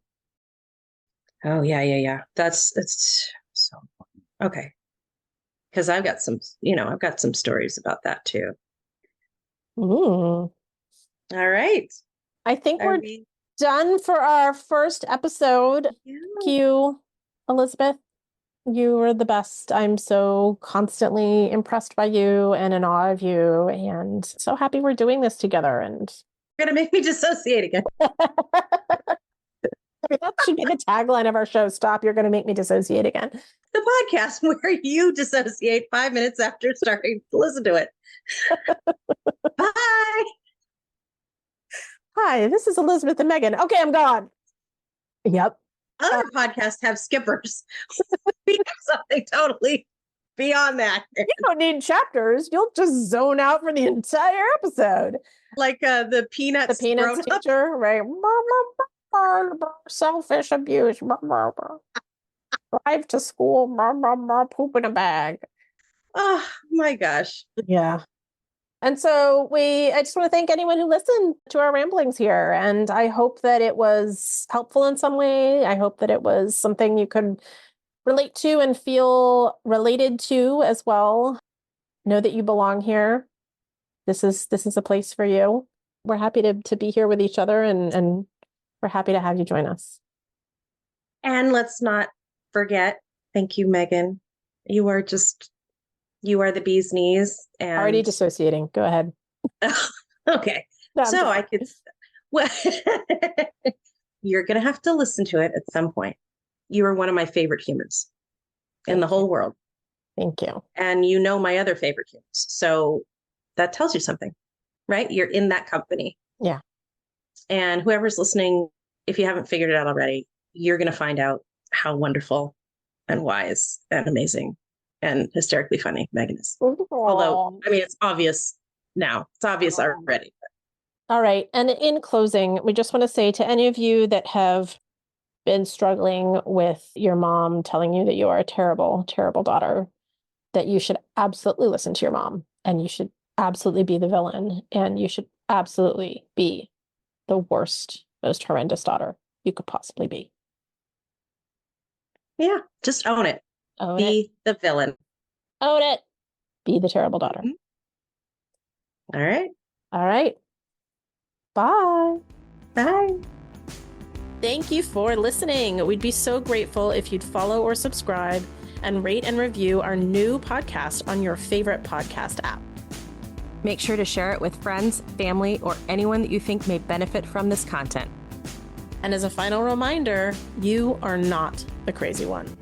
Oh, yeah. That's so important. Okay. Because I've got some stories about that too. Ooh. All right. I think we're done for our first episode. Yeah. Thank you, Elizabeth. You were the best. I'm so constantly impressed by you and in awe of you, and so happy we're doing this together. And you're gonna make me dissociate again. That should be the tagline of our show. Stop, you're going to make me dissociate again. The podcast where you dissociate 5 minutes after starting to listen to it. Bye. Hi, this is Elizabeth and Megan. Okay, I'm gone. Yep. Other podcasts have skippers. We have something totally beyond that. You don't need chapters. You'll just zone out for the entire episode. Like the Peanuts. The Peanuts teacher, right? Selfish abuse. Drive to school. Poop in a bag. Oh my gosh. Yeah. And so I just want to thank anyone who listened to our ramblings here. And I hope that it was helpful in some way. I hope that it was something you could relate to and feel related to as well. Know that you belong here. This is a place for you. We're happy to be here with each other, and we're happy to have you join us. And let's not forget, thank you, Megan. You are the bee's knees. And Already dissociating. Go ahead. Okay. No, so I could, well, you're going to have to listen to it at some point. You are one of my favorite humans in the whole world. Thank you. And you know my other favorite humans. So that tells you something, right? You're in that company. Yeah. And whoever's listening, if you haven't figured it out already, you're going to find out how wonderful and wise and amazing and hysterically funny Megan is. Although, I mean, it's obvious now. It's obvious already. All right. And in closing, we just want to say to any of you that have been struggling with your mom telling you that you are a terrible, terrible daughter, that you should absolutely listen to your mom, and you should absolutely be the villain, and you should absolutely be the worst, most horrendous daughter you could possibly be. Yeah, just own it. Be the villain. Own it. Be the terrible daughter. All right. All right. Bye. Bye. Thank you for listening. We'd be so grateful if you'd follow or subscribe and rate and review our new podcast on your favorite podcast app. Make sure to share it with friends, family, or anyone that you think may benefit from this content. And as a final reminder, you are not the crazy one.